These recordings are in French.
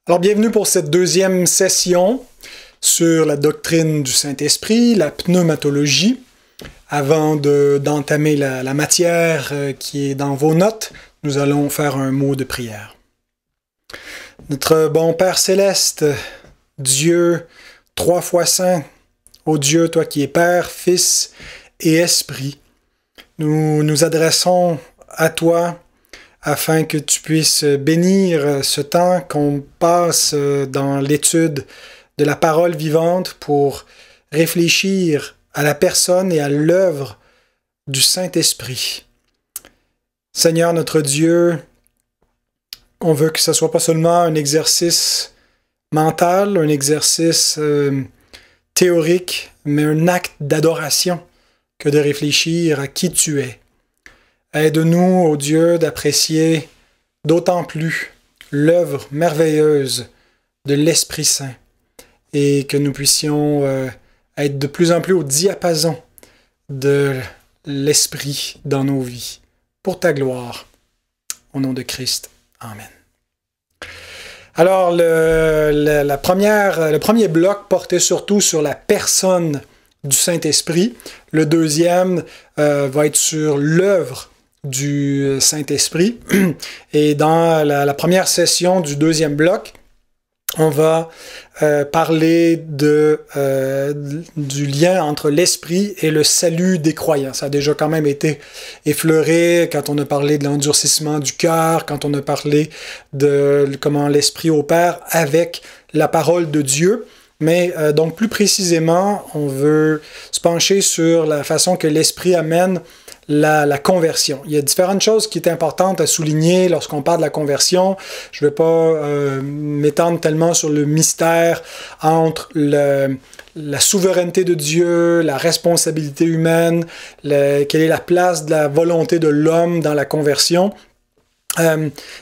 Alors, bienvenue pour cette deuxième session sur la doctrine du Saint-Esprit, la pneumatologie. Avant d'entamer la matière qui est dans vos notes, nous allons faire un mot de prière. Notre bon Père Céleste, Dieu, trois fois saint, ô Dieu, toi qui es Père, Fils et Esprit, nous nous adressons à toi afin que tu puisses bénir ce temps qu'on passe dans l'étude de la parole vivante pour réfléchir à la personne et à l'œuvre du Saint-Esprit. Seigneur notre Dieu, on veut que ce soit pas seulement un exercice mental, un exercice théorique, mais un acte d'adoration que de réfléchir à qui tu es. Aide-nous, ô Dieu, d'apprécier d'autant plus l'œuvre merveilleuse de l'Esprit Saint et que nous puissions être de plus en plus au diapason de l'Esprit dans nos vies. Pour ta gloire, au nom de Christ. Amen. Alors, le premier bloc portait surtout sur la personne du Saint-Esprit. Le deuxième va être sur l'œuvre du Saint-Esprit. Et dans la première session du deuxième bloc, on va parler du lien entre l'esprit et le salut des croyants. Ça a déjà quand même été effleuré quand on a parlé de l'endurcissement du cœur, quand on a parlé de comment l'esprit opère avec la parole de Dieu. Mais donc plus précisément, on veut se pencher sur la façon que l'esprit amène la conversion. Il y a différentes choses qui sont importantes à souligner lorsqu'on parle de la conversion. Je ne vais pas m'étendre tellement sur le mystère entre la souveraineté de Dieu, la responsabilité humaine, quelle est la place de la volonté de l'homme dans la conversion.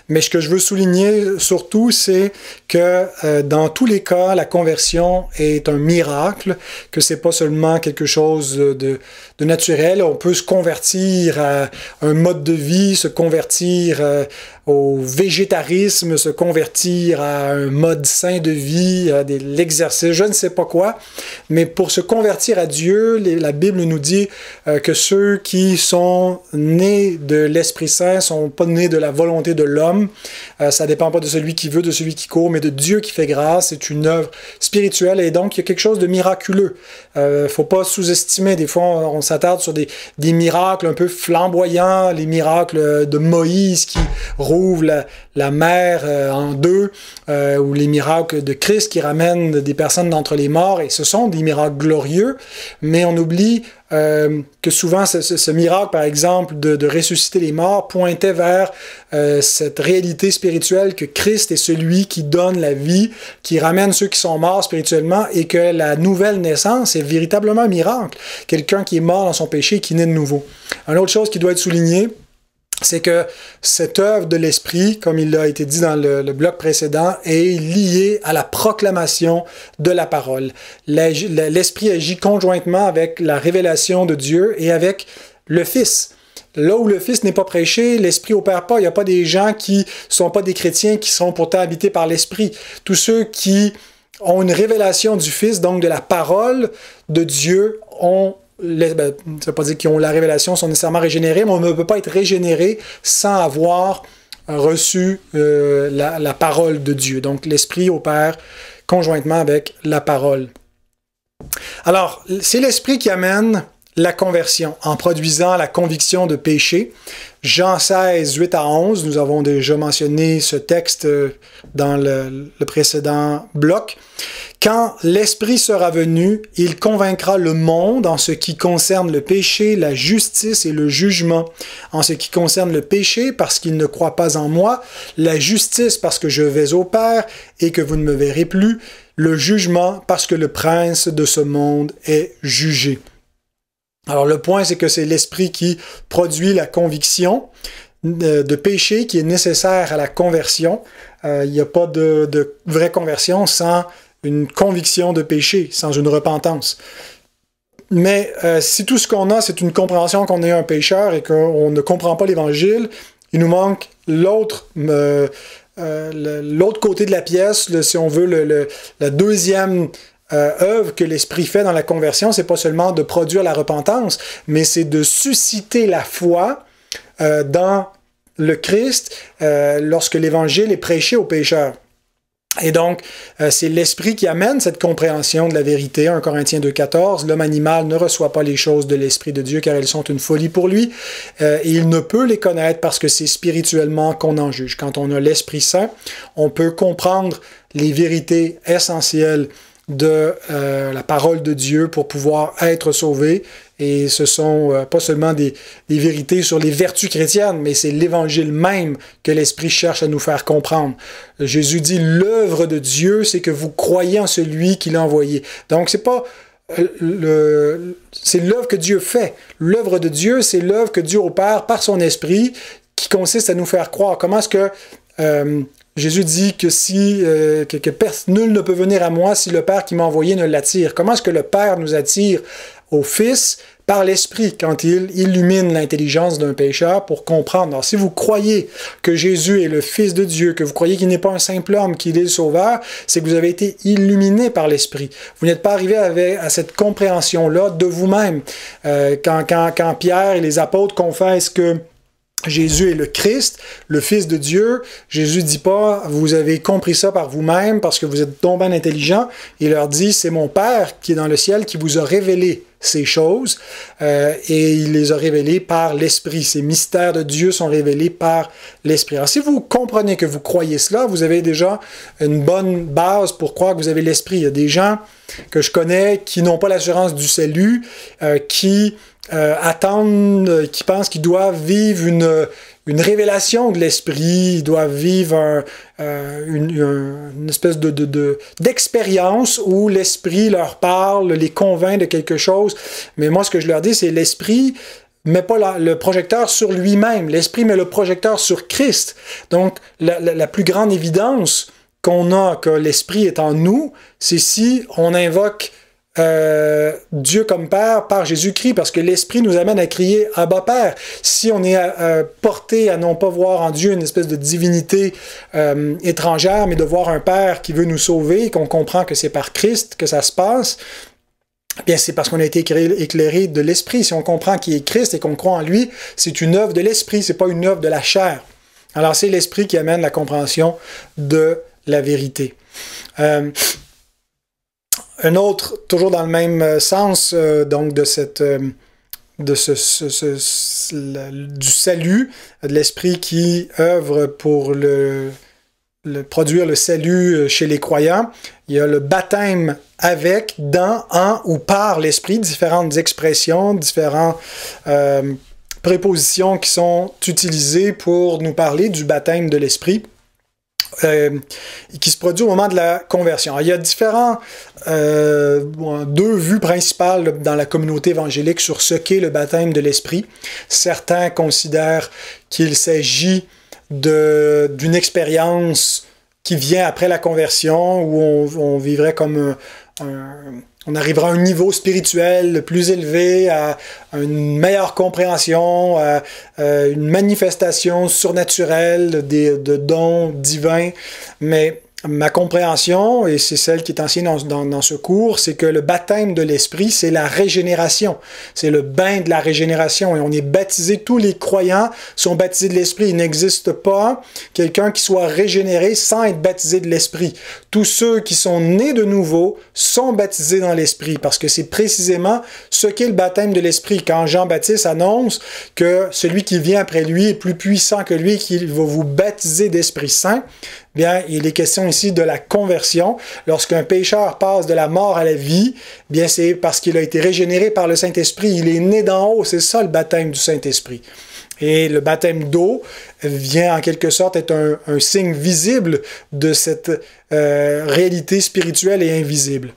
Mais ce que je veux souligner surtout, c'est que dans tous les cas, la conversion est un miracle, que c'est pas seulement quelque chose de naturel. On peut se convertir à un mode de vie, se convertir au végétarisme, se convertir à un mode sain de vie, à l'exercice, je ne sais pas quoi. Mais pour se convertir à Dieu, la Bible nous dit que ceux qui sont nés de l'Esprit Saint sont pas nés de la volonté de l'homme. Ça dépend pas de celui qui veut, de celui qui court, mais de Dieu qui fait grâce. C'est une œuvre spirituelle et donc il y a quelque chose de miraculeux. Faut pas sous-estimer. Des fois, on s'attarde sur des miracles un peu flamboyants, les miracles de Moïse qui rouvre la mer en deux, ou les miracles de Christ qui ramènent des personnes d'entre les morts. Et ce sont des miracles glorieux, mais on oublie que souvent ce miracle, par exemple, de ressusciter les morts, pointait vers cette réalité spirituelle que Christ est celui qui donne la vie, qui ramène ceux qui sont morts spirituellement, et que la nouvelle naissance est véritablement un miracle. Quelqu'un qui est mort dans son péché et qui naît de nouveau. Une autre chose qui doit être soulignée, c'est que cette œuvre de l'Esprit, comme il a été dit dans le bloc précédent, est liée à la proclamation de la parole. L'Esprit agit conjointement avec la révélation de Dieu et avec le Fils. Là où le Fils n'est pas prêché, l'Esprit opère pas. Il n'y a pas des gens qui ne sont pas des chrétiens qui sont pourtant habités par l'Esprit. Tous ceux qui ont une révélation du Fils, donc de la parole de Dieu, ça ne veut pas dire qu'ils ont la révélation, sont nécessairement régénérés, mais on ne peut pas être régénéré sans avoir reçu la parole de Dieu. Donc l'Esprit opère conjointement avec la parole. Alors, c'est l'Esprit qui amène la conversion en produisant la conviction de péché. Jean 16, 8 à 11, nous avons déjà mentionné ce texte dans le précédent bloc. Quand l'Esprit sera venu, il convaincra le monde en ce qui concerne le péché, la justice et le jugement. En ce qui concerne le péché, parce qu'il ne croit pas en moi, la justice, parce que je vais au Père et que vous ne me verrez plus, le jugement, parce que le prince de ce monde est jugé. Alors le point, c'est que c'est l'Esprit qui produit la conviction de péché qui est nécessaire à la conversion. Il n'y a pas de vraie conversion sans une conviction de péché, sans une repentance. Mais si tout ce qu'on a, c'est une compréhension qu'on est un pécheur et qu'on ne comprend pas l'Évangile, il nous manque l'autre l'autre côté de la pièce, si on veut, la deuxième œuvre que l'Esprit fait dans la conversion, c'est pas seulement de produire la repentance, mais c'est de susciter la foi dans le Christ lorsque l'Évangile est prêché aux pécheurs. Et donc, c'est l'Esprit qui amène cette compréhension de la vérité. 1 Corinthiens 2,14, l'homme animal ne reçoit pas les choses de l'Esprit de Dieu car elles sont une folie pour lui. Et il ne peut les connaître parce que c'est spirituellement qu'on en juge. Quand on a l'Esprit Saint, on peut comprendre les vérités essentielles de la parole de Dieu pour pouvoir être sauvé. Et ce sont pas seulement des vérités sur les vertus chrétiennes, mais c'est l'Évangile même que l'Esprit cherche à nous faire comprendre. Jésus dit, l'œuvre de Dieu, c'est que vous croyez en celui qui l'a envoyé. Donc, c'est pas c'est l'œuvre que Dieu fait. L'œuvre de Dieu, c'est l'œuvre que Dieu opère par son Esprit, qui consiste à nous faire croire. Comment est-ce que Jésus dit que nul ne peut venir à moi si le Père qui m'a envoyé ne l'attire. Comment est-ce que le Père nous attire au Fils? Par l'Esprit, quand il illumine l'intelligence d'un pécheur pour comprendre. Alors, si vous croyez que Jésus est le Fils de Dieu, que vous croyez qu'il n'est pas un simple homme, qu'il est le Sauveur, c'est que vous avez été illuminé par l'Esprit. Vous n'êtes pas arrivé à cette compréhension-là de vous-même. Quand Pierre et les apôtres confessent que Jésus est le Christ, le Fils de Dieu. Jésus dit pas, vous avez compris ça par vous-même parce que vous êtes donc bien intelligent. Il leur dit, c'est mon Père qui est dans le ciel qui vous a révélé ces choses et il les a révélées par l'Esprit. Ces mystères de Dieu sont révélés par l'Esprit. Alors, si vous comprenez que vous croyez cela, vous avez déjà une bonne base pour croire que vous avez l'Esprit. Il y a des gens que je connais qui n'ont pas l'assurance du salut, qui attendent, qui pensent qu'ils doivent vivre une révélation de l'Esprit, ils doivent vivre une espèce d'expérience où l'Esprit leur parle, les convainc de quelque chose. Mais moi, ce que je leur dis, c'est l'Esprit met pas le projecteur sur lui-même. L'Esprit met le projecteur sur Christ. Donc, la plus grande évidence qu'on a que l'Esprit est en nous, c'est si on invoque Dieu comme Père par Jésus-Christ, parce que l'Esprit nous amène à crier « Abba Père ». Si on est porté à non pas voir en Dieu une espèce de divinité étrangère, mais de voir un Père qui veut nous sauver, et qu'on comprend que c'est par Christ que ça se passe, bien c'est parce qu'on a été éclairé de l'Esprit. Si on comprend qui est Christ et qu'on croit en lui, c'est une œuvre de l'Esprit, c'est pas une œuvre de la chair. Alors c'est l'Esprit qui amène la compréhension de la vérité. Un autre, toujours dans le même sens, donc de du salut, de l'Esprit qui œuvre pour produire le salut chez les croyants. Il y a le baptême avec, dans, en ou par l'Esprit, différentes expressions, différentes prépositions qui sont utilisées pour nous parler du baptême de l'Esprit. Qui se produit au moment de la conversion. Alors, il y a deux vues principales dans la communauté évangélique sur ce qu'est le baptême de l'Esprit. Certains considèrent qu'il s'agit d'une expérience qui vient après la conversion, où on vivrait comme on arrivera à un niveau spirituel plus élevé, à une meilleure compréhension, à une manifestation surnaturelle de dons divins. Mais ma compréhension, et c'est celle qui est enseignée dans ce cours, c'est que le baptême de l'Esprit, c'est la régénération. C'est le bain de la régénération. Et on est baptisé, tous les croyants sont baptisés de l'Esprit. Il n'existe pas quelqu'un qui soit régénéré sans être baptisé de l'Esprit. Tous ceux qui sont nés de nouveau sont baptisés dans l'Esprit, parce que c'est précisément ce qu'est le baptême de l'Esprit. Quand Jean-Baptiste annonce que celui qui vient après lui est plus puissant que lui, qu'il va vous baptiser d'Esprit Saint, bien, il est question ici de la conversion. Lorsqu'un pécheur passe de la mort à la vie, bien, c'est parce qu'il a été régénéré par le Saint-Esprit. Il est né d'en haut. C'est ça le baptême du Saint-Esprit. Et le baptême d'eau vient en quelque sorte être un signe visible de cette réalité spirituelle et invisible.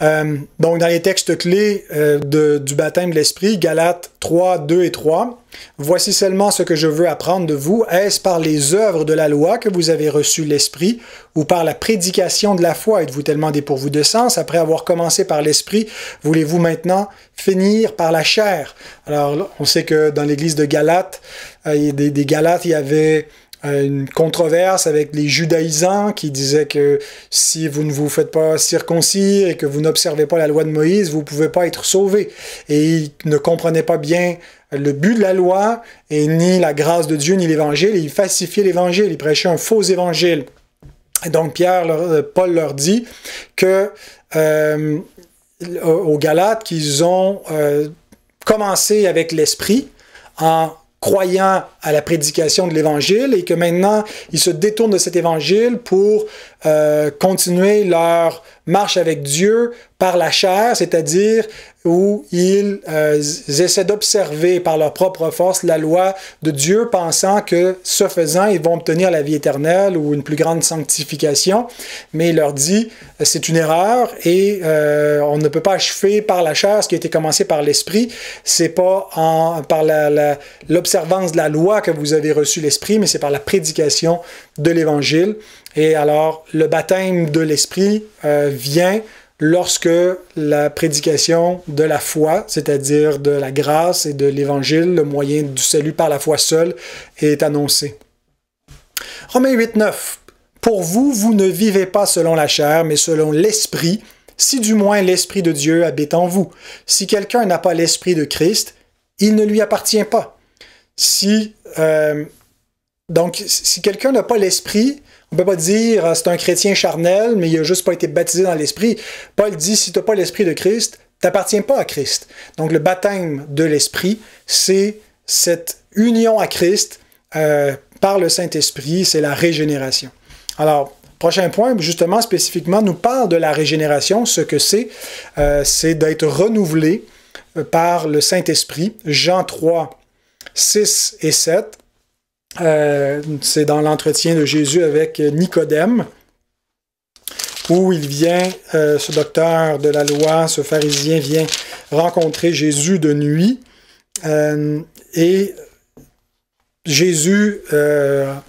Donc, dans les textes clés du baptême de l'Esprit, Galates 3, 2 et 3, « Voici seulement ce que je veux apprendre de vous. Est-ce par les œuvres de la loi que vous avez reçu l'Esprit, ou par la prédication de la foi? Êtes-vous tellement dépourvu de sens? Après avoir commencé par l'Esprit, voulez-vous maintenant finir par la chair? » Alors, on sait que dans l'église de Galates, des Galates, il y avait une controverse avec les judaïsants qui disaient que si vous ne vous faites pas circoncire et que vous n'observez pas la loi de Moïse, vous ne pouvez pas être sauvés. Et ils ne comprenaient pas bien le but de la loi et ni la grâce de Dieu ni l'Évangile. Et ils falsifiaient l'Évangile, ils prêchaient un faux Évangile. Et donc Paul leur dit que aux Galates qu'ils ont commencé avec l'Esprit en croyant à la prédication de l'Évangile et que maintenant, ils se détournent de cet Évangile pour continuer leur marche avec Dieu par la chair, c'est-à-dire où ils essaient d'observer par leur propre force la loi de Dieu, pensant que, ce faisant, ils vont obtenir la vie éternelle ou une plus grande sanctification. Mais il leur dit, c'est une erreur et on ne peut pas achever par la chair ce qui a été commencé par l'Esprit. C'est pas par l'observance de la loi que vous avez reçu l'Esprit, mais c'est par la prédication de l'Évangile. Et alors, le baptême de l'Esprit vient lorsque la prédication de la foi, c'est-à-dire de la grâce et de l'Évangile, le moyen du salut par la foi seule, est annoncé. Romains 8:9. Pour vous, vous ne vivez pas selon la chair, mais selon l'Esprit, si du moins l'Esprit de Dieu habite en vous. Si quelqu'un n'a pas l'Esprit de Christ, il ne lui appartient pas. Donc, si quelqu'un n'a pas l'Esprit, on ne peut pas dire c'est un chrétien charnel, mais il n'a juste pas été baptisé dans l'Esprit. Paul dit, si tu n'as pas l'Esprit de Christ, tu n'appartiens pas à Christ. Donc le baptême de l'Esprit, c'est cette union à Christ par le Saint-Esprit, c'est la régénération. Alors, prochain point, justement, spécifiquement, nous parle de la régénération. Ce que c'est d'être renouvelé par le Saint-Esprit. Jean 3, 6 et 7. C'est dans l'entretien de Jésus avec Nicodème, où il vient, ce docteur de la loi, ce pharisien vient rencontrer Jésus de nuit, et Jésus,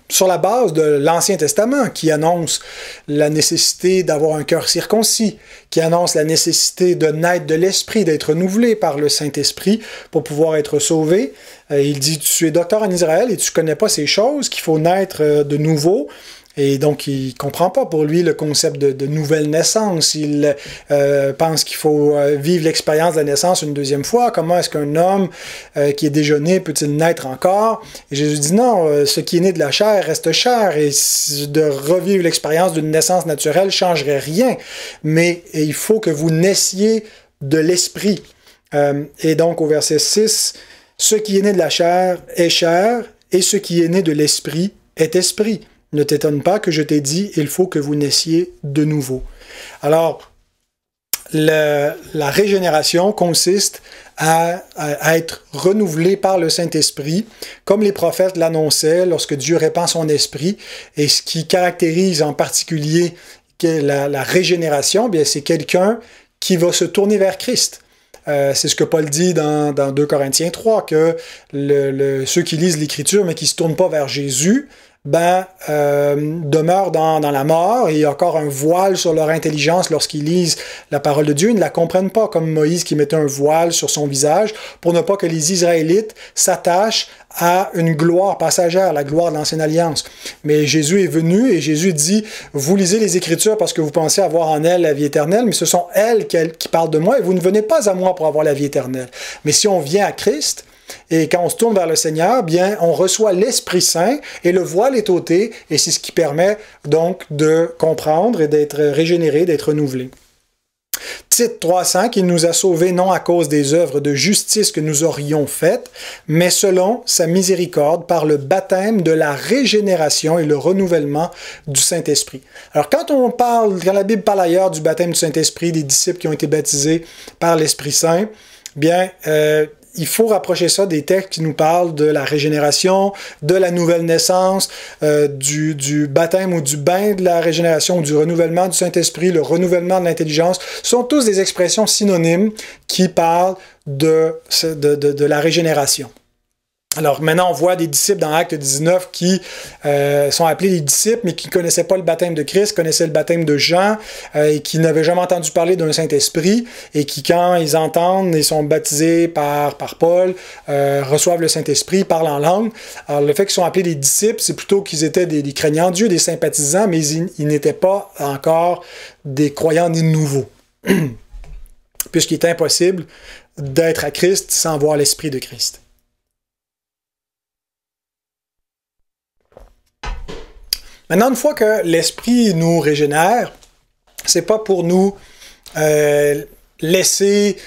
sur la base de l'Ancien Testament, qui annonce la nécessité d'avoir un cœur circoncis, qui annonce la nécessité de naître de l'Esprit, d'être renouvelé par le Saint-Esprit pour pouvoir être sauvé. Il dit, tu es docteur en Israël et tu ne connais pas ces choses, qu'il faut naître de nouveau. Et donc, il ne comprend pas pour lui le concept de nouvelle naissance. Il pense qu'il faut vivre l'expérience de la naissance une deuxième fois. Comment est-ce qu'un homme qui est déjà né peut-il naître encore? Et Jésus dit non, ce qui est né de la chair reste chair. Et de revivre l'expérience d'une naissance naturelle ne changerait rien. Mais il faut que vous naissiez de l'esprit. Et donc, au verset 6, ce qui est né de la chair est chair, et ce qui est né de l'esprit est esprit. Ne t'étonne pas que je t'ai dit, il faut que vous naissiez de nouveau. Alors, la régénération consiste à être renouvelé par le Saint-Esprit, comme les prophètes l'annonçaient lorsque Dieu répand son esprit. Et ce qui caractérise en particulier la régénération, bien, c'est quelqu'un qui va se tourner vers Christ. C'est ce que Paul dit dans 2 Corinthiens 3, que ceux qui lisent l'Écriture mais qui ne se tournent pas vers Jésus, demeurent dans la mort, et il y a encore un voile sur leur intelligence lorsqu'ils lisent la parole de Dieu. Ils ne la comprennent pas, comme Moïse qui mettait un voile sur son visage pour ne pas que les Israélites s'attachent à une gloire passagère, la gloire de l'Ancienne Alliance. Mais Jésus est venu et Jésus dit, vous lisez les Écritures parce que vous pensez avoir en elles la vie éternelle, mais ce sont elles qui parlent de moi, et vous ne venez pas à moi pour avoir la vie éternelle. Mais si on vient à Christ, et quand on se tourne vers le Seigneur, bien, on reçoit l'Esprit Saint et le voile est ôté, et c'est ce qui permet donc de comprendre et d'être régénéré, d'être renouvelé. Tite 3:5, il nous a sauvés non à cause des œuvres de justice que nous aurions faites, mais selon sa miséricorde par le baptême de la régénération et le renouvellement du Saint-Esprit. Alors quand la Bible parle ailleurs du baptême du Saint-Esprit, des disciples qui ont été baptisés par l'Esprit Saint, bien, il faut rapprocher ça des textes qui nous parlent de la régénération, de la nouvelle naissance, du baptême ou du bain de la régénération, du renouvellement du Saint-Esprit, le renouvellement de l'intelligence. Ce sont tous des expressions synonymes qui parlent de la régénération. Alors maintenant, on voit des disciples dans Acte 19 qui sont appelés les disciples, mais qui ne connaissaient pas le baptême de Christ, connaissaient le baptême de Jean, et qui n'avaient jamais entendu parler d'un Saint-Esprit, et qui, quand ils entendent et sont baptisés par Paul, reçoivent le Saint-Esprit, parlent en langue. Alors le fait qu'ils sont appelés des disciples, c'est plutôt qu'ils étaient des craignants de Dieu, des sympathisants, mais ils n'étaient pas encore des croyants nés de nouveau. Puisqu'il est impossible d'être à Christ sans voir l'Esprit de Christ. Maintenant, une fois que l'Esprit nous régénère, c'est pas pour nous laisser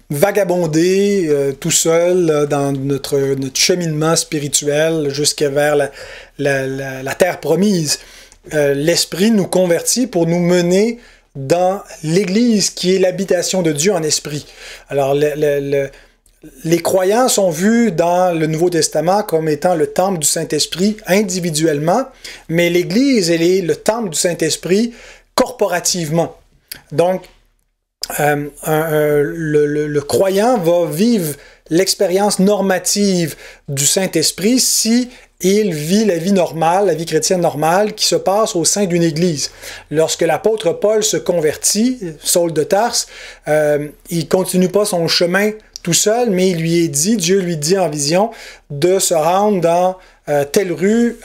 vagabonder tout seul dans notre cheminement spirituel jusqu'à vers la terre promise. L'Esprit nous convertit pour nous mener dans l'Église qui est l'habitation de Dieu en esprit. Alors, les croyants sont vus dans le Nouveau Testament comme étant le temple du Saint-Esprit individuellement, mais l'Église, elle est le temple du Saint-Esprit corporativement. Donc, le croyant va vivre l'expérience normative du Saint-Esprit si il vit la vie normale, la vie chrétienne normale qui se passe au sein d'une église. Lorsque l'apôtre Paul se convertit, Saul de Tarse, il continue pas son chemin tout seul, mais Dieu lui dit en vision de se rendre dans telle rue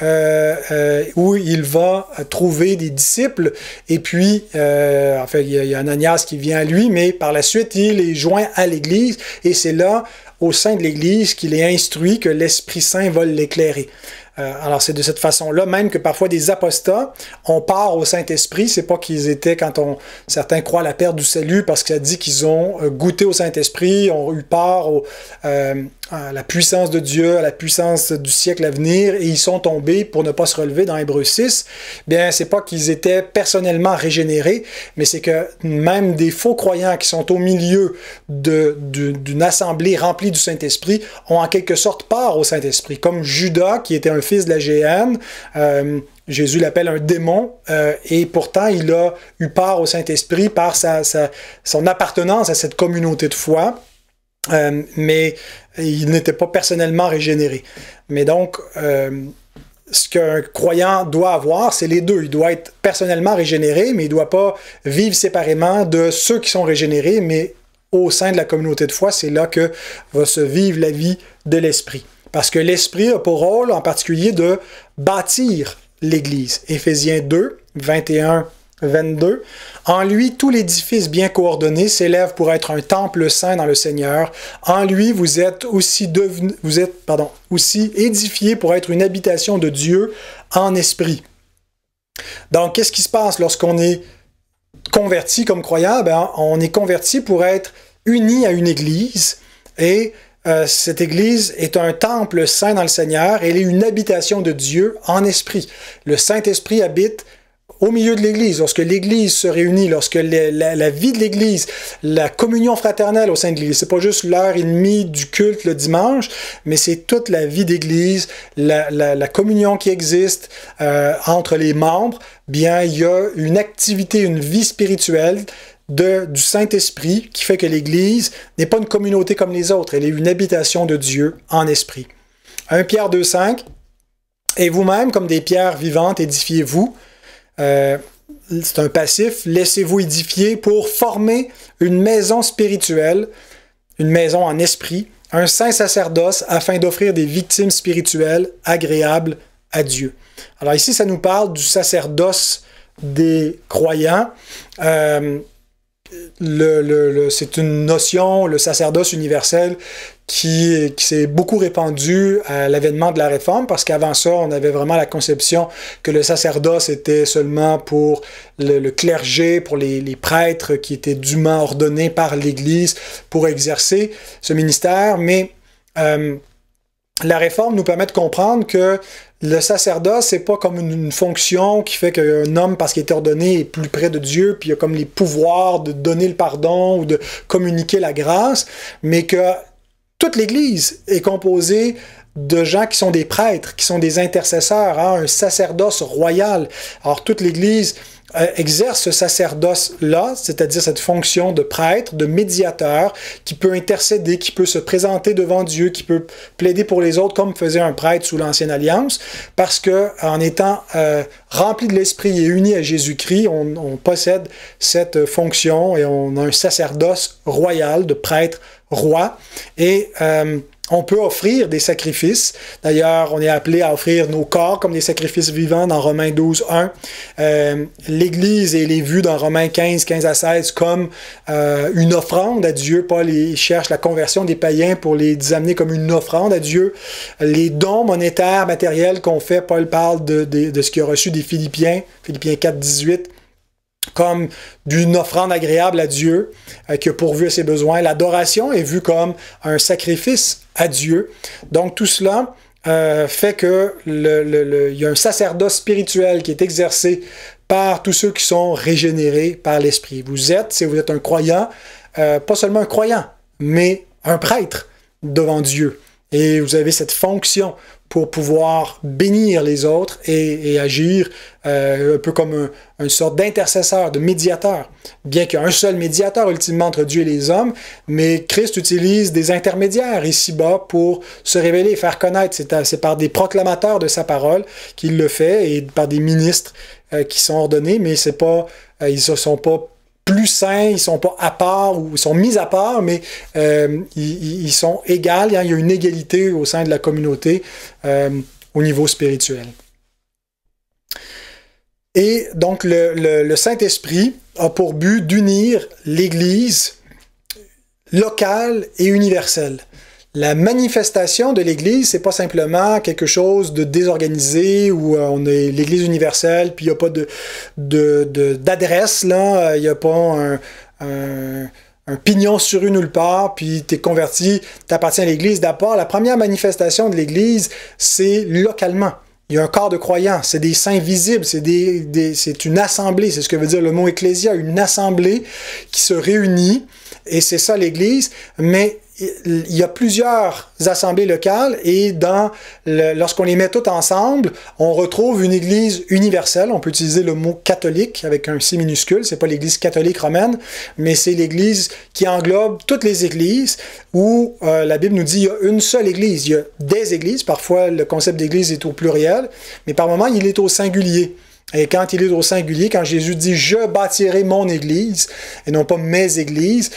où il va trouver des disciples. Et puis, il y a Ananias qui vient à lui, mais par la suite, il est joint à l'Église. Et c'est là, au sein de l'Église, qu'il est instruit que l'Esprit Saint va l'éclairer. Alors c'est de cette façon-là, même que parfois des apostats, on part au Saint-Esprit, c'est pas qu'ils étaient, certains croient à la perte du salut parce que ça dit qu'ils ont goûté au Saint-Esprit, ont eu part à la puissance de Dieu, à la puissance du siècle à venir, et ils sont tombés pour ne pas se relever dans Hébreux 6. Bien, c'est pas qu'ils étaient personnellement régénérés, mais c'est que même des faux croyants qui sont au milieu d'une assemblée remplie du Saint-Esprit ont en quelque sorte part au Saint-Esprit, comme Judas, qui était un fils de la géhenne, Jésus l'appelle un démon, et pourtant il a eu part au Saint-Esprit par son appartenance à cette communauté de foi, mais il n'était pas personnellement régénéré. Mais donc, ce qu'un croyant doit avoir, c'est les deux. Il doit être personnellement régénéré, mais il ne doit pas vivre séparément de ceux qui sont régénérés, mais au sein de la communauté de foi, c'est là que va se vivre la vie de l'Esprit. Parce que l'Esprit a pour rôle en particulier de bâtir l'Église. Éphésiens 2, 21, 22. En lui, tout l'édifice bien coordonné s'élève pour être un temple saint dans le Seigneur. En lui, vous êtes aussi édifiés pour être une habitation de Dieu en esprit. Donc, qu'est-ce qui se passe lorsqu'on est converti comme croyant? Ben, on est converti pour être uni à une Église et cette Église est un temple saint dans le Seigneur. Elle est une habitation de Dieu en esprit. Le Saint-Esprit habite au milieu de l'Église. Lorsque l'Église se réunit, lorsque la vie de l'Église, la communion fraternelle au sein de l'Église, c'est pas juste l'heure et demie du culte le dimanche, mais c'est toute la vie d'Église, la communion qui existe entre les membres. Bien, il y a une activité, une vie spirituelle du Saint-Esprit qui fait que l'Église n'est pas une communauté comme les autres, elle est une habitation de Dieu en esprit. 1 Pierre 2,5 « Et vous-même, comme des pierres vivantes, édifiez-vous. » C'est un passif. « Laissez-vous édifier pour former une maison spirituelle, une maison en esprit, un saint sacerdoce afin d'offrir des victimes spirituelles agréables à Dieu. » Alors ici, ça nous parle du sacerdoce des croyants. C'est une notion, le sacerdoce universel, qui s'est beaucoup répandu à l'avènement de la Réforme, parce qu'avant ça, on avait vraiment la conception que le sacerdoce était seulement pour le clergé, pour les prêtres qui étaient dûment ordonnés par l'Église pour exercer ce ministère, mais la Réforme nous permet de comprendre que le sacerdoce, c'est pas comme une fonction qui fait qu'un homme, parce qu'il est ordonné, est plus près de Dieu, puis il a comme les pouvoirs de donner le pardon ou de communiquer la grâce, mais que toute l'Église est composée de gens qui sont des prêtres, qui sont des intercesseurs, hein, un sacerdoce royal. Alors toute l'Église exerce ce sacerdoce-là, c'est-à-dire cette fonction de prêtre, de médiateur, qui peut intercéder, qui peut se présenter devant Dieu, qui peut plaider pour les autres comme faisait un prêtre sous l'Ancienne Alliance, parce que en étant rempli de l'Esprit et uni à Jésus-Christ, on possède cette fonction et on a un sacerdoce royal de prêtre roi. Et on peut offrir des sacrifices. D'ailleurs, on est appelé à offrir nos corps comme des sacrifices vivants dans Romains 12, 1. L'Église, elle est vue dans Romains 15, 15 à 16 comme une offrande à Dieu. Paul cherche la conversion des païens pour les amener comme une offrande à Dieu. Les dons monétaires, matériels qu'on fait, Paul parle de ce qu'il a reçu des Philippiens, Philippiens 4, 18, comme d'une offrande agréable à Dieu, qui a pourvu à ses besoins. L'adoration est vue comme un sacrifice à Dieu. Donc tout cela fait que il y a un sacerdoce spirituel qui est exercé par tous ceux qui sont régénérés par l'Esprit. Vous êtes, si vous êtes un croyant, pas seulement un croyant, mais un prêtre devant Dieu. Et vous avez cette fonction pour pouvoir bénir les autres et agir un peu comme une sorte d'intercesseur, de médiateur. Bien qu'il y ait un seul médiateur ultimement entre Dieu et les hommes, mais Christ utilise des intermédiaires ici-bas pour se révéler et faire connaître. C'est par des proclamateurs de sa parole qu'il le fait et par des ministres qui sont ordonnés, mais c'est pas, ils ne sont pas plus saints, ils ne sont pas à part ou ils sont mis à part, mais ils sont égaux. Il y a une égalité au sein de la communauté au niveau spirituel. Et donc, le Saint-Esprit a pour but d'unir l'Église locale et universelle. La manifestation de l'Église, c'est pas simplement quelque chose de désorganisé où on est l'Église universelle, puis il n'y a pas d'adresse, là, il n'y a pas un pignon sur rue nulle part, puis tu es converti, tu appartiens à l'Église. D'abord, la première manifestation de l'Église, c'est localement. Il y a un corps de croyants, c'est des saints visibles, c'est une assemblée, c'est ce que veut dire le mot ecclésia, une assemblée qui se réunit, et c'est ça l'Église, mais il y a plusieurs assemblées locales et lorsqu'on les met toutes ensemble, on retrouve une Église universelle. On peut utiliser le mot catholique avec un C minuscule. C'est pas l'Église catholique romaine, mais c'est l'Église qui englobe toutes les Églises où la Bible nous dit il y a une seule Église. Il y a des Églises. Parfois, le concept d'Église est au pluriel, mais par moments, il est au singulier. Et quand il est au singulier, quand Jésus dit « Je bâtirai mon Église » et non pas « mes Églises »,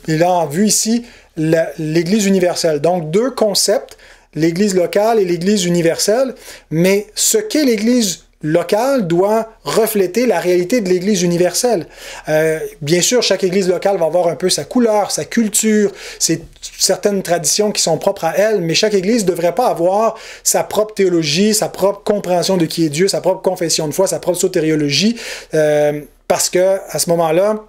il a en vue ici l'Église universelle. Donc, deux concepts, l'Église locale et l'Église universelle, mais ce qu'est l'Église locale doit refléter la réalité de l'Église universelle. Bien sûr, chaque Église locale va avoir un peu sa couleur, sa culture, certaines traditions qui sont propres à elle, mais chaque Église ne devrait pas avoir sa propre théologie, sa propre compréhension de qui est Dieu, sa propre confession de foi, sa propre sotériologie, parce que à ce moment-là,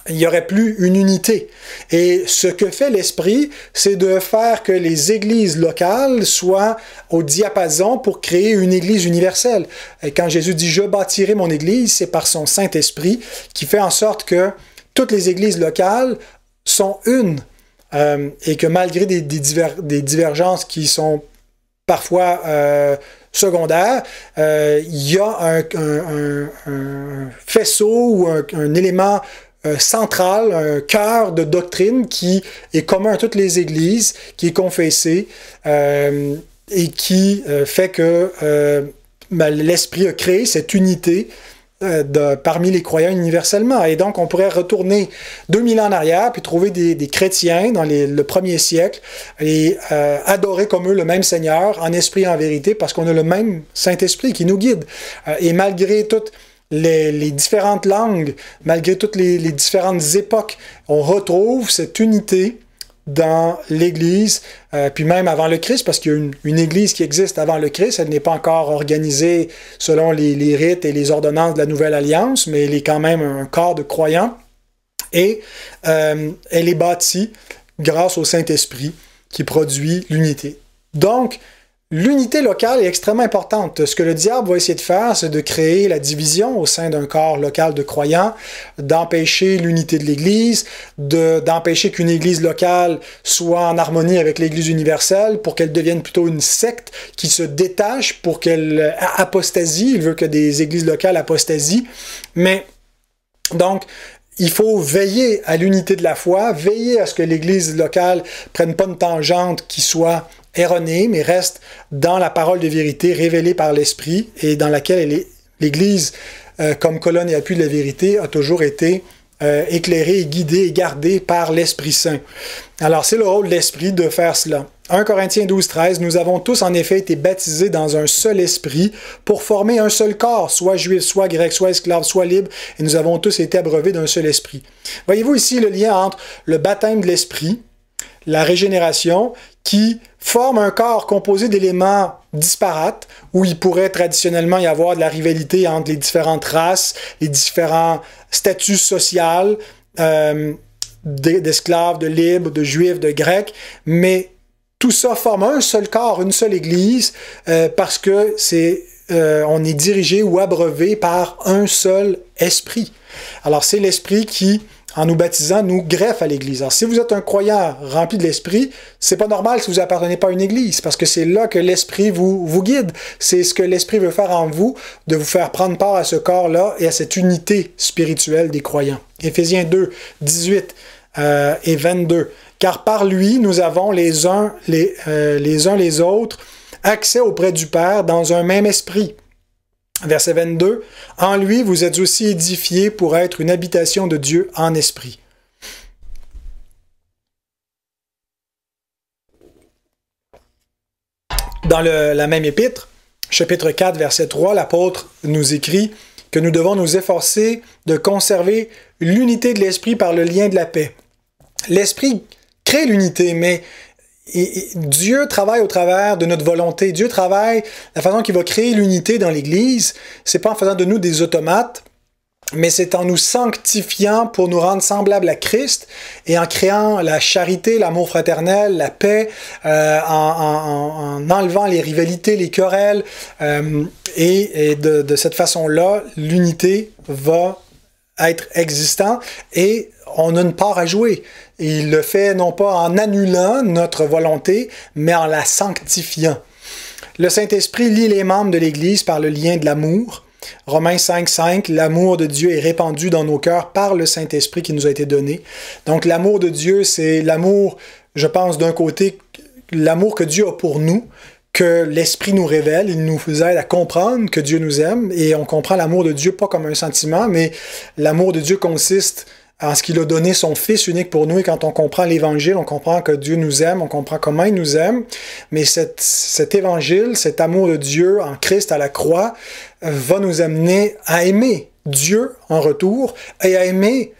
il n'y aurait plus une unité. Et ce que fait l'Esprit, c'est de faire que les églises locales soient au diapason pour créer une église universelle. Et quand Jésus dit « Je bâtirai mon église », c'est par son Saint-Esprit qui fait en sorte que toutes les églises locales sont une. Et que malgré des divergences qui sont parfois secondaires, il y a un faisceau ou un élément central, un cœur de doctrine qui est commun à toutes les églises, qui est confessé et qui fait que l'Esprit a créé cette unité parmi les croyants universellement. Et donc, on pourrait retourner 2000 ans en arrière puis trouver des chrétiens dans le premier siècle et adorer comme eux le même Seigneur en esprit et en vérité parce qu'on a le même Saint-Esprit qui nous guide. Et malgré toutes les différentes langues, malgré toutes les différentes époques, on retrouve cette unité dans l'Église, puis même avant le Christ, parce qu'il y a une Église qui existe avant le Christ, elle n'est pas encore organisée selon les rites et les ordonnances de la Nouvelle Alliance, mais elle est quand même un corps de croyants, et elle est bâtie grâce au Saint-Esprit qui produit l'unité. Donc, L'unité locale est extrêmement importante. Ce que le diable va essayer de faire, c'est de créer la division au sein d'un corps local de croyants, d'empêcher l'unité de l'Église, d'empêcher qu'une Église locale soit en harmonie avec l'Église universelle pour qu'elle devienne plutôt une secte qui se détache, pour qu'elle apostasie. Il veut que des Églises locales apostasient. Mais, donc, il faut veiller à l'unité de la foi, veiller à ce que l'Église locale prenne pas une tangente qui soit erronée, mais reste dans la parole de vérité révélée par l'Esprit et dans laquelle l'Église, comme colonne et appui de la vérité, a toujours été éclairée et guidée et gardée par l'Esprit Saint. Alors, c'est le rôle de l'Esprit de faire cela. 1 Corinthiens 12, 13, nous avons tous en effet été baptisés dans un seul esprit pour former un seul corps, soit juif, soit grec, soit esclave, soit libre, et nous avons tous été abreuvés d'un seul esprit. Voyez-vous ici le lien entre le baptême de l'Esprit, la régénération, qui forme un corps composé d'éléments disparates, où il pourrait traditionnellement y avoir de la rivalité entre les différentes races, les différents statuts sociaux, d'esclaves, de libres, de juifs, de grecs, mais tout ça forme un seul corps, une seule Église, parce que on est dirigé ou abreuvé par un seul esprit. Alors c'est l'Esprit qui, en nous baptisant, nous greffe à l'Église. Alors, si vous êtes un croyant rempli de l'Esprit, c'est pas normal si vous appartenez pas à une Église, parce que c'est là que l'Esprit vous guide. C'est ce que l'Esprit veut faire en vous, de vous faire prendre part à ce corps-là et à cette unité spirituelle des croyants. Éphésiens 2, 18 et 22. Car par lui, nous avons les uns les autres accès auprès du Père dans un même esprit. Verset 22, « En lui, vous êtes aussi édifiés pour être une habitation de Dieu en esprit. » Dans la même épître, chapitre 4, verset 3, l'apôtre nous écrit que nous devons nous efforcer de conserver l'unité de l'esprit par le lien de la paix. L'esprit crée l'unité, mais Dieu travaille au travers de notre volonté. Dieu travaille, la façon qu'il va créer l'unité dans l'Église, c'est pas en faisant de nous des automates, mais c'est en nous sanctifiant pour nous rendre semblables à Christ et en créant la charité, l'amour fraternel, la paix, en enlevant les rivalités, les querelles. Et de cette façon-là, l'unité va être existante et on a une part à jouer. Et il le fait non pas en annulant notre volonté, mais en la sanctifiant. Le Saint-Esprit lie les membres de l'Église par le lien de l'amour. Romains 5, 5, l'amour de Dieu est répandu dans nos cœurs par le Saint-Esprit qui nous a été donné. Donc l'amour de Dieu, c'est l'amour, je pense d'un côté, l'amour que Dieu a pour nous, que l'Esprit nous révèle, il nous aide à comprendre que Dieu nous aime, et on comprend l'amour de Dieu pas comme un sentiment, mais l'amour de Dieu consiste en ce qu'il a donné son Fils unique pour nous, et quand on comprend l'Évangile, on comprend que Dieu nous aime, on comprend comment il nous aime, mais cet Évangile, cet amour de Dieu en Christ à la croix, va nous amener à aimer Dieu en retour, et à aimer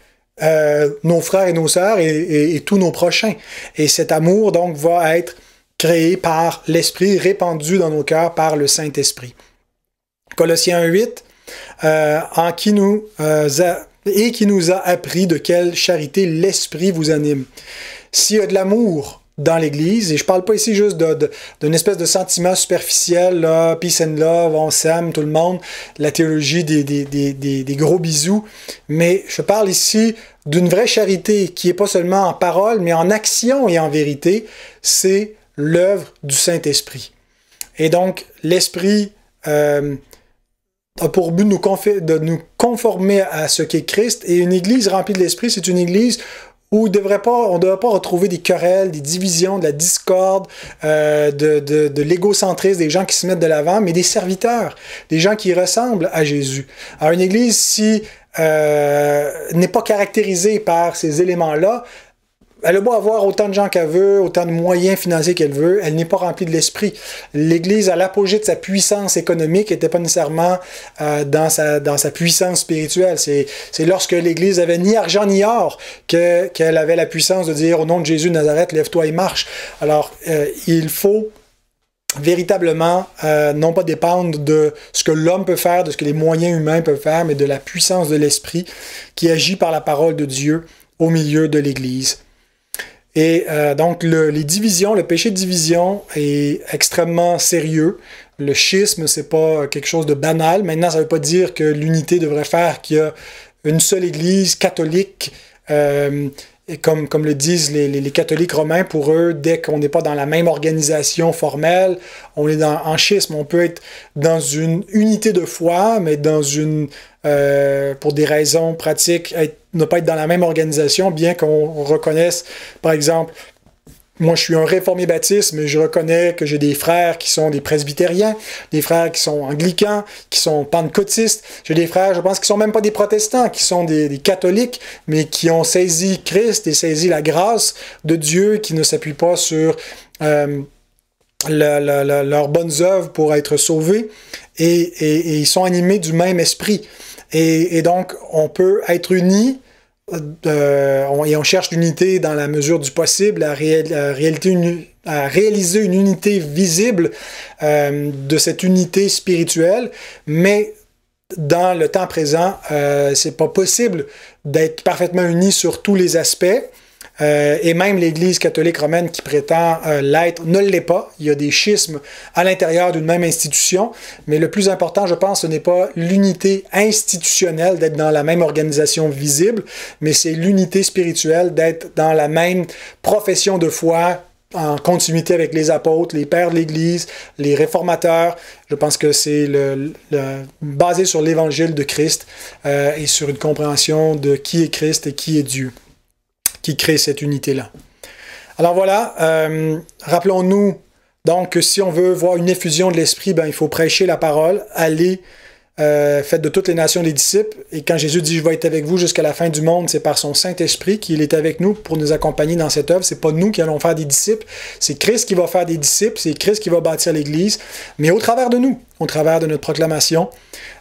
nos frères et nos sœurs et tous nos prochains. Et cet amour, donc, va être créé par l'Esprit, répandu dans nos cœurs par le Saint-Esprit. Colossiens 8, qui nous a appris de quelle charité l'Esprit vous anime. S'il y a de l'amour dans l'Église, et je ne parle pas ici juste d'une espèce de sentiment superficiel, là, peace and love, on s'aime, tout le monde, la théologie des gros bisous, mais je parle ici d'une vraie charité qui n'est pas seulement en parole, mais en action et en vérité, c'est l'œuvre du Saint-Esprit. Et donc, l'Esprit a pour but de nous conformer à ce qu'est Christ, et une Église remplie de l'Esprit, c'est une Église où on ne devrait pas retrouver des querelles, des divisions, de la discorde, de l'égocentrisme, des gens qui se mettent de l'avant, mais des serviteurs, des gens qui ressemblent à Jésus. Alors, une Église, si n'est pas caractérisée par ces éléments-là, elle a beau avoir autant de gens qu'elle veut, autant de moyens financiers qu'elle veut, elle n'est pas remplie de l'Esprit. L'Église, à l'apogée de sa puissance économique, n'était pas nécessairement dans sa puissance spirituelle. C'est lorsque l'Église avait ni argent ni or qu'elle avait la puissance de dire « Au nom de Jésus de Nazareth, lève-toi et marche ». Alors, il faut véritablement non pas dépendre de ce que l'homme peut faire, de ce que les moyens humains peuvent faire, mais de la puissance de l'Esprit qui agit par la parole de Dieu au milieu de l'Église. Et donc, les divisions, le péché de division est extrêmement sérieux. Le schisme, c'est pas quelque chose de banal. Maintenant, ça veut pas dire que l'unité devrait faire qu'il y a une seule Église catholique. Et comme le disent les catholiques romains, pour eux, dès qu'on n'est pas dans la même organisation formelle, on est en schisme. On peut être dans une unité de foi, mais pour des raisons pratiques, ne pas être dans la même organisation, bien qu'on reconnaisse, par exemple, moi, je suis un réformé baptiste, mais je reconnais que j'ai des frères qui sont des presbytériens, des frères qui sont anglicans, qui sont pentecôtistes. J'ai des frères, je pense, qui sont même pas des protestants, qui sont des catholiques, mais qui ont saisi Christ et saisi la grâce de Dieu, qui ne s'appuient pas sur leurs bonnes œuvres pour être sauvés. Et ils sont animés du même esprit. Et donc, on peut être unis. Et on cherche l'unité dans la mesure du possible, à réaliser une unité visible de cette unité spirituelle, mais dans le temps présent, c'est pas possible d'être parfaitement unis sur tous les aspects. Et même l'Église catholique romaine qui prétend l'être ne l'est pas. Il y a des schismes à l'intérieur d'une même institution, mais le plus important, je pense, ce n'est pas l'unité institutionnelle, d'être dans la même organisation visible, mais c'est l'unité spirituelle, d'être dans la même profession de foi, en continuité avec les apôtres, les pères de l'Église, les réformateurs. Je pense que c'est basé sur l'Évangile de Christ et sur une compréhension de qui est Christ et qui est Dieu, qui crée cette unité-là. Alors voilà, rappelons-nous donc que si on veut voir une effusion de l'Esprit, il faut prêcher la parole, aller, faites de toutes les nations des disciples. Et quand Jésus dit « Je vais être avec vous jusqu'à la fin du monde », c'est par son Saint-Esprit qu'il est avec nous pour nous accompagner dans cette œuvre. C'est pas nous qui allons faire des disciples, c'est Christ qui va faire des disciples, c'est Christ qui va bâtir l'Église, mais au travers de nous, au travers de notre proclamation.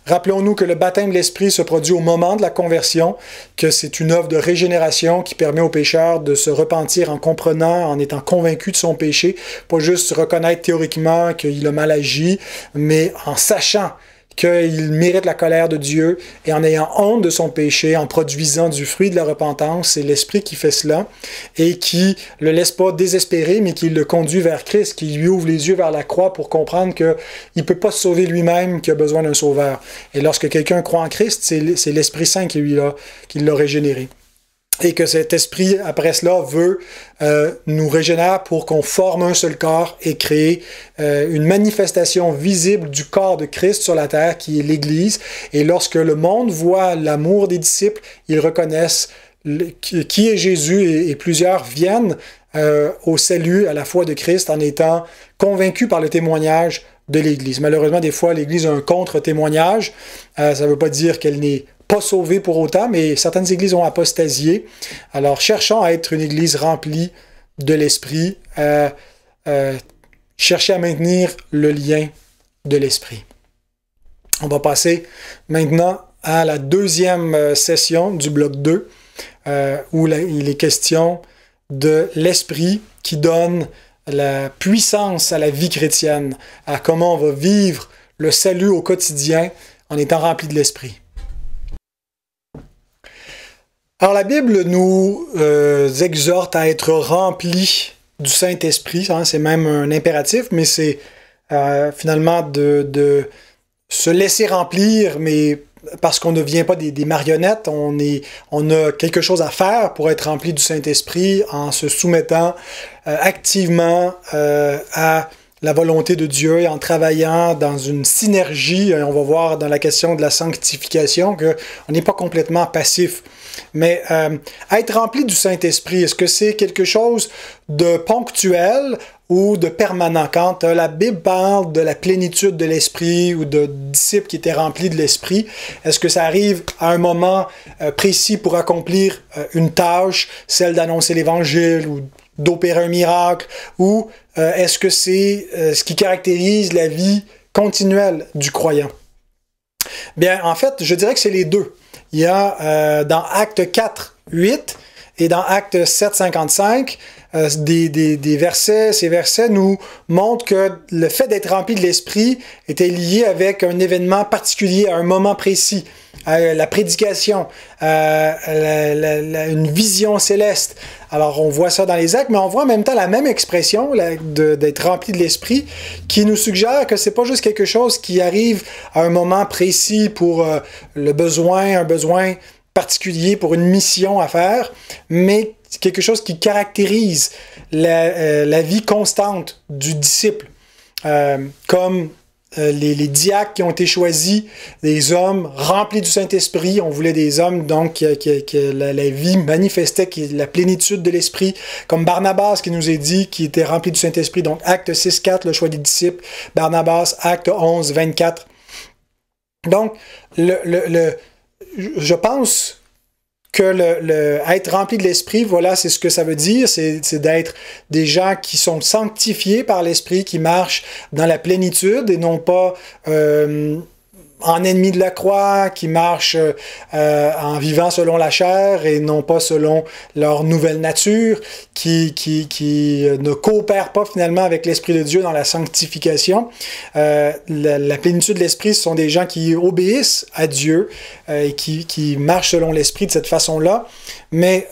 Rappelons-nous que le baptême de l'Esprit se produit au moment de la conversion, que c'est une œuvre de régénération qui permet au pécheur de se repentir en comprenant, en étant convaincu de son péché, pas juste reconnaître théoriquement qu'il a mal agi, mais en sachant qu'il mérite la colère de Dieu et en ayant honte de son péché, en produisant du fruit de la repentance. C'est l'Esprit qui fait cela et qui le laisse pas désespérer, mais qui le conduit vers Christ, qui lui ouvre les yeux vers la croix pour comprendre qu'il ne peut pas se sauver lui-même, qu'il a besoin d'un sauveur. Et lorsque quelqu'un croit en Christ, c'est l'Esprit Saint qui l'a régénéré. Et que cet esprit, après cela, veut nous régénérer pour qu'on forme un seul corps et créer une manifestation visible du corps de Christ sur la terre, qui est l'Église. Et lorsque le monde voit l'amour des disciples, ils reconnaissent qui est Jésus et plusieurs viennent au salut, à la foi de Christ, en étant convaincus par le témoignage de l'Église. Malheureusement, des fois, l'Église a un contre-témoignage. Ça ne veut pas dire qu'elle n'est pas sauvée pour autant, mais certaines églises ont apostasié. Alors, cherchons à être une église remplie de l'Esprit, chercher à maintenir le lien de l'Esprit. On va passer maintenant à la deuxième session du bloc 2, où il est question de l'Esprit qui donne la puissance à la vie chrétienne, à comment on va vivre le salut au quotidien en étant rempli de l'Esprit. Alors la Bible nous exhorte à être remplis du Saint-Esprit, hein, c'est même un impératif, mais c'est finalement de se laisser remplir, mais parce qu'on ne devient pas des marionnettes, on a quelque chose à faire pour être rempli du Saint-Esprit en se soumettant activement à la volonté de Dieu et en travaillant dans une synergie. On va voir dans la question de la sanctification qu'on n'est pas complètement passif. Mais être rempli du Saint-Esprit, est-ce que c'est quelque chose de ponctuel ou de permanent? Quand la Bible parle de la plénitude de l'Esprit ou de disciples qui étaient remplis de l'Esprit, est-ce que ça arrive à un moment précis pour accomplir une tâche, celle d'annoncer l'Évangile ou d'opérer un miracle, ou est-ce que c'est ce qui caractérise la vie continuelle du croyant? Bien, en fait, je dirais que c'est les deux. Il y a dans Actes 4, 8 et dans Actes 7, 55, des versets. Ces versets nous montrent que le fait d'être rempli de l'Esprit était lié avec un événement particulier, à un moment précis, à la prédication, à une vision céleste. Alors, on voit ça dans les actes, mais on voit en même temps la même expression d'être rempli de l'Esprit qui nous suggère que c'est pas juste quelque chose qui arrive à un moment précis pour un besoin particulier pour une mission à faire, mais quelque chose qui caractérise la vie constante du disciple. Comme les diacres qui ont été choisis, des hommes remplis du Saint-Esprit. On voulait des hommes donc que la vie manifestait la plénitude de l'Esprit, comme Barnabas qui nous est dit, qui était rempli du Saint-Esprit. Donc acte 6-4, le choix des disciples. Barnabas, acte 11-24. Donc, je pense que être rempli de l'Esprit, voilà, c'est ce que ça veut dire, c'est d'être des gens qui sont sanctifiés par l'Esprit, qui marchent dans la plénitude et non pas en ennemi de la croix, qui marchent en vivant selon la chair et non pas selon leur nouvelle nature, qui ne coopèrent pas finalement avec l'Esprit de Dieu dans la sanctification. La plénitude de l'Esprit, ce sont des gens qui obéissent à Dieu et qui marchent selon l'Esprit de cette façon-là. Mais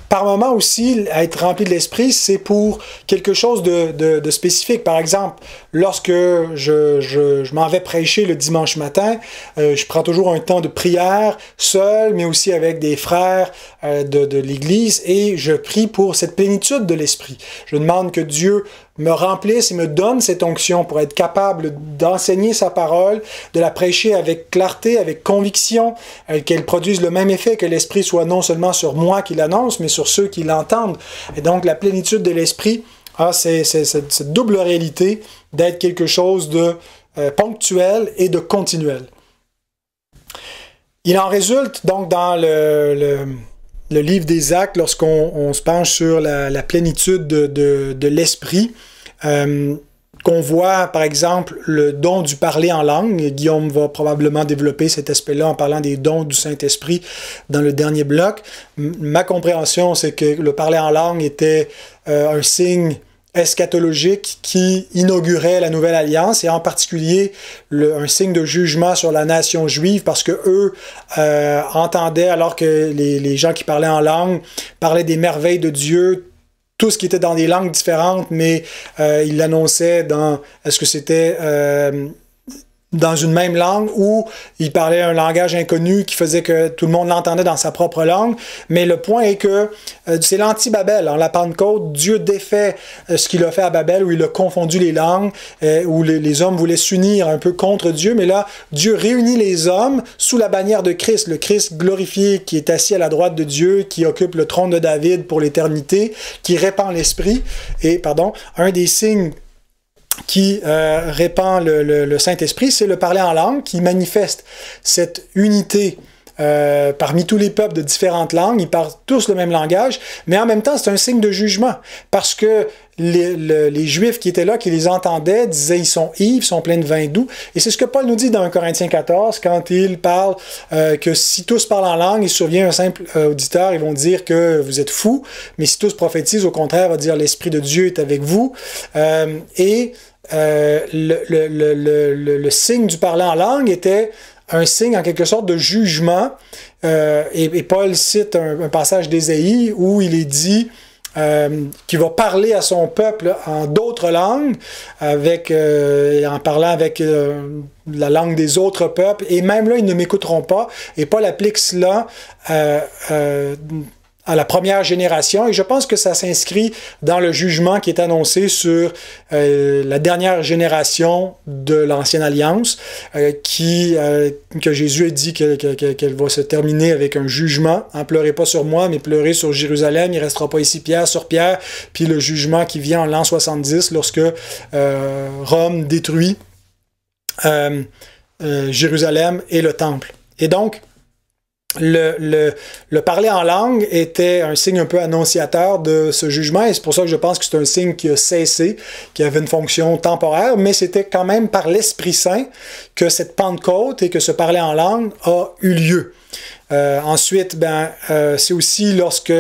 par moment aussi, être rempli de l'Esprit, c'est pour quelque chose de spécifique. Par exemple, lorsque je m'en vais prêcher le dimanche matin, je prends toujours un temps de prière, seul, mais aussi avec des frères de l'Église, et je prie pour cette plénitude de l'Esprit. Je demande que Dieu me remplisse et me donne cette onction pour être capable d'enseigner sa parole, de la prêcher avec clarté, avec conviction, qu'elle produise le même effet, que l'Esprit soit non seulement sur moi qui l'annonce, mais sur ceux qui l'entendent. Et donc la plénitude de l'Esprit, c'est cette double réalité d'être quelque chose de ponctuel et de continuel. Il en résulte donc dans le livre des Actes, lorsqu'on se penche sur la plénitude de l'Esprit, qu'on voit, par exemple, le don du parler en langue. Guillaume va probablement développer cet aspect-là en parlant des dons du Saint-Esprit dans le dernier bloc. Ma compréhension, c'est que le parler en langue était un signe eschatologique qui inaugurait la nouvelle alliance et en particulier un signe de jugement sur la nation juive parce que eux entendaient, alors que les gens qui parlaient en langue parlaient des merveilles de Dieu, tout ce qui était dans des langues différentes, mais ils l'annonçaient est-ce que c'était dans une même langue ou il parlait un langage inconnu qui faisait que tout le monde l'entendait dans sa propre langue. Mais le point est que c'est l'anti-Babel. En la Pentecôte, Dieu défait ce qu'il a fait à Babel, où il a confondu les langues, où les hommes voulaient s'unir un peu contre Dieu. Mais là, Dieu réunit les hommes sous la bannière de Christ, le Christ glorifié qui est assis à la droite de Dieu, qui occupe le trône de David pour l'éternité, qui répand l'Esprit. Et, un des signes qui répand le Saint-Esprit, c'est le parler en langue qui manifeste cette unité parmi tous les peuples de différentes langues. Ils parlent tous le même langage, mais en même temps, c'est un signe de jugement parce que les Juifs qui étaient là, qui les entendaient, disaient ils sont ivres, ils sont pleins de vin doux. Et c'est ce que Paul nous dit dans 1 Corinthiens 14 quand il parle que si tous parlent en langue, il survient un simple auditeur, ils vont dire que vous êtes fous, mais si tous prophétisent, au contraire, va dire l'Esprit de Dieu est avec vous. Le signe du parler en langue était un signe en quelque sorte de jugement. Et Paul cite un passage d'Ésaïe où il est dit qu'il va parler à son peuple en d'autres langues, en parlant avec la langue des autres peuples. Et même là, ils ne m'écouteront pas. Et Paul applique cela à la première génération, et je pense que ça s'inscrit dans le jugement qui est annoncé sur la dernière génération de l'Ancienne Alliance, que Jésus a dit qu'elle va se terminer avec un jugement. « Pleurez pas sur moi, mais pleurez sur Jérusalem, il ne restera pas ici pierre sur pierre », puis le jugement qui vient en l'an 70, lorsque Rome détruit Jérusalem et le Temple. Et donc, le parler en langue était un signe un peu annonciateur de ce jugement, et c'est pour ça que je pense que c'est un signe qui a cessé, qui avait une fonction temporaire, mais c'était quand même par l'Esprit Saint que cette Pentecôte et que ce parler en langue a eu lieu. Ensuite, c'est aussi lorsque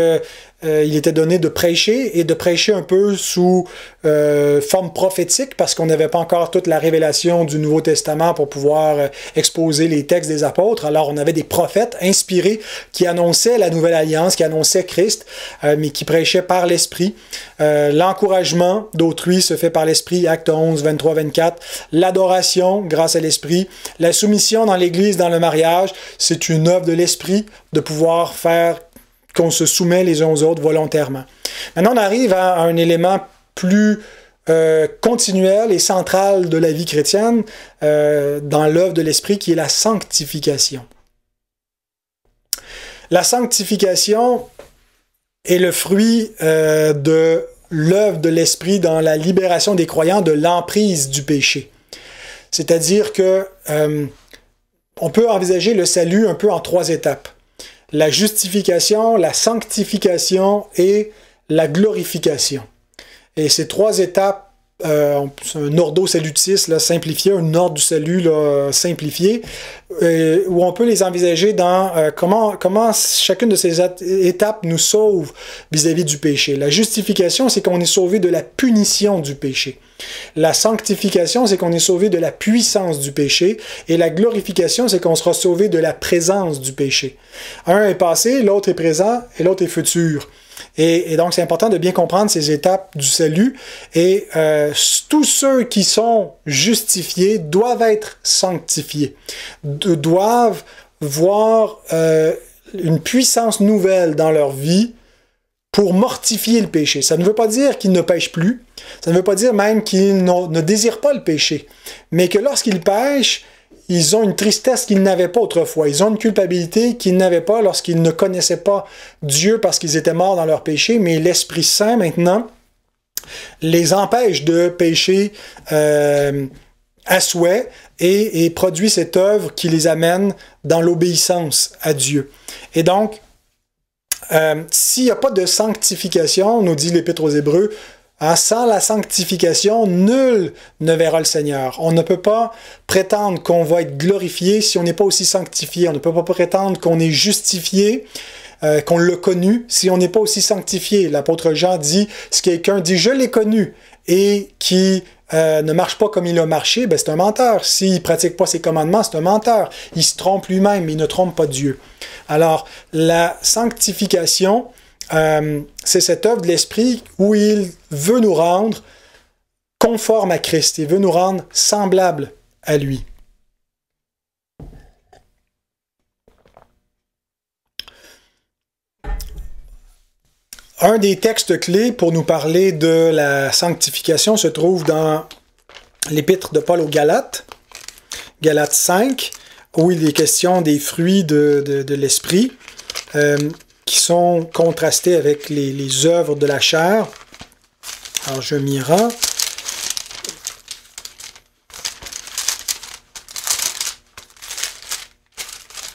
il était donné de prêcher et de prêcher un peu sous forme prophétique parce qu'on n'avait pas encore toute la révélation du Nouveau Testament pour pouvoir exposer les textes des apôtres. Alors on avait des prophètes inspirés qui annonçaient la nouvelle alliance, qui annonçaient Christ, mais qui prêchaient par l'Esprit. L'encouragement d'autrui se fait par l'Esprit, Actes 11, 23, 24. L'adoration grâce à l'Esprit. La soumission dans l'Église, dans le mariage, c'est une œuvre de l'Esprit de pouvoir faire qu'on se soumet les uns aux autres volontairement. Maintenant, on arrive à un élément plus continuel et central de la vie chrétienne dans l'œuvre de l'Esprit, qui est la sanctification. La sanctification est le fruit de l'œuvre de l'Esprit dans la libération des croyants de l'emprise du péché. C'est-à-dire que on peut envisager le salut un peu en 3 étapes. La justification, la sanctification et la glorification. Et ces 3 étapes, c'est un ordo salutis là, simplifié, un ordre du salut là, simplifié, où on peut les envisager dans comment chacune de ces étapes nous sauve vis-à-vis du péché. La justification, c'est qu'on est sauvé de la punition du péché. La sanctification, c'est qu'on est sauvé de la puissance du péché. Et la glorification, c'est qu'on sera sauvé de la présence du péché. Un est passé, l'autre est présent et l'autre est futur. Et donc, c'est important de bien comprendre ces étapes du salut. Et tous ceux qui sont justifiés doivent être sanctifiés, doivent voir une puissance nouvelle dans leur vie pour mortifier le péché. Ça ne veut pas dire qu'ils ne pêchent plus. Ça ne veut pas dire même qu'ils ne désirent pas le péché. Mais que lorsqu'ils pêchent, ils ont une tristesse qu'ils n'avaient pas autrefois. Ils ont une culpabilité qu'ils n'avaient pas lorsqu'ils ne connaissaient pas Dieu parce qu'ils étaient morts dans leur péché. Mais l'Esprit Saint, maintenant, les empêche de pécher à souhait et produit cette œuvre qui les amène dans l'obéissance à Dieu. Et donc, s'il n'y a pas de sanctification, nous dit l'Épître aux Hébreux, sans la sanctification, nul ne verra le Seigneur. On ne peut pas prétendre qu'on va être glorifié si on n'est pas aussi sanctifié. On ne peut pas prétendre qu'on est justifié, qu'on l'a connu, si on n'est pas aussi sanctifié. L'apôtre Jean dit, si quelqu'un dit « je l'ai connu » et qui ne marche pas comme il a marché, ben c'est un menteur. S'il ne pratique pas ses commandements, c'est un menteur. Il se trompe lui-même, mais il ne trompe pas Dieu. Alors, la sanctification, c'est cette œuvre de l'Esprit où il veut nous rendre conformes à Christ. Il veut nous rendre semblables à lui. Un des textes clés pour nous parler de la sanctification se trouve dans l'Épître de Paul aux Galates, Galates 5, où il est question des fruits de l'Esprit, qui sont contrastés avec les œuvres de la chair. Alors, je m'y rends.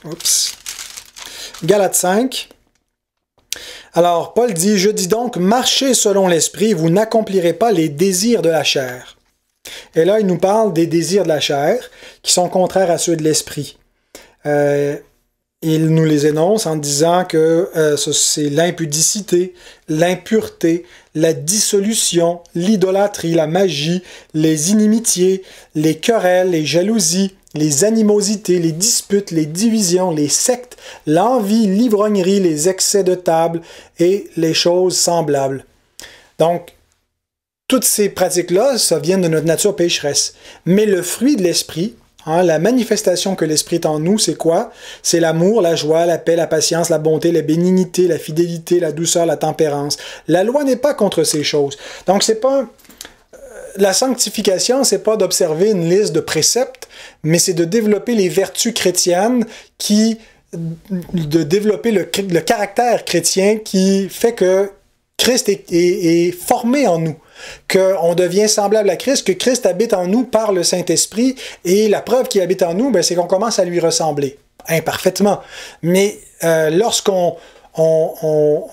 Oups. Galates 5. Alors, Paul dit, « Je dis donc, marchez selon l'Esprit, vous n'accomplirez pas les désirs de la chair. » Et là, il nous parle des désirs de la chair, qui sont contraires à ceux de l'Esprit. Il nous les énonce en disant que c'est l'impudicité, l'impureté, la dissolution, l'idolâtrie, la magie, les inimitiés, les querelles, les jalousies, les animosités, les disputes, les divisions, les sectes, l'envie, l'ivrognerie, les excès de table et les choses semblables. Donc, toutes ces pratiques-là, ça vient de notre nature pécheresse. Mais le fruit de l'Esprit, la manifestation que l'Esprit est en nous, c'est quoi? C'est l'amour, la joie, la paix, la patience, la bonté, la bénignité, la fidélité, la douceur, la tempérance. La loi n'est pas contre ces choses. Donc, c'est pas... La sanctification, c'est pas d'observer une liste de préceptes, mais c'est de développer les vertus chrétiennes de développer le caractère chrétien qui fait que Christ est formé en nous, qu'on devient semblable à Christ, que Christ habite en nous par le Saint-Esprit, et la preuve qu'il habite en nous, ben, c'est qu'on commence à lui ressembler, imparfaitement. Mais lorsqu'on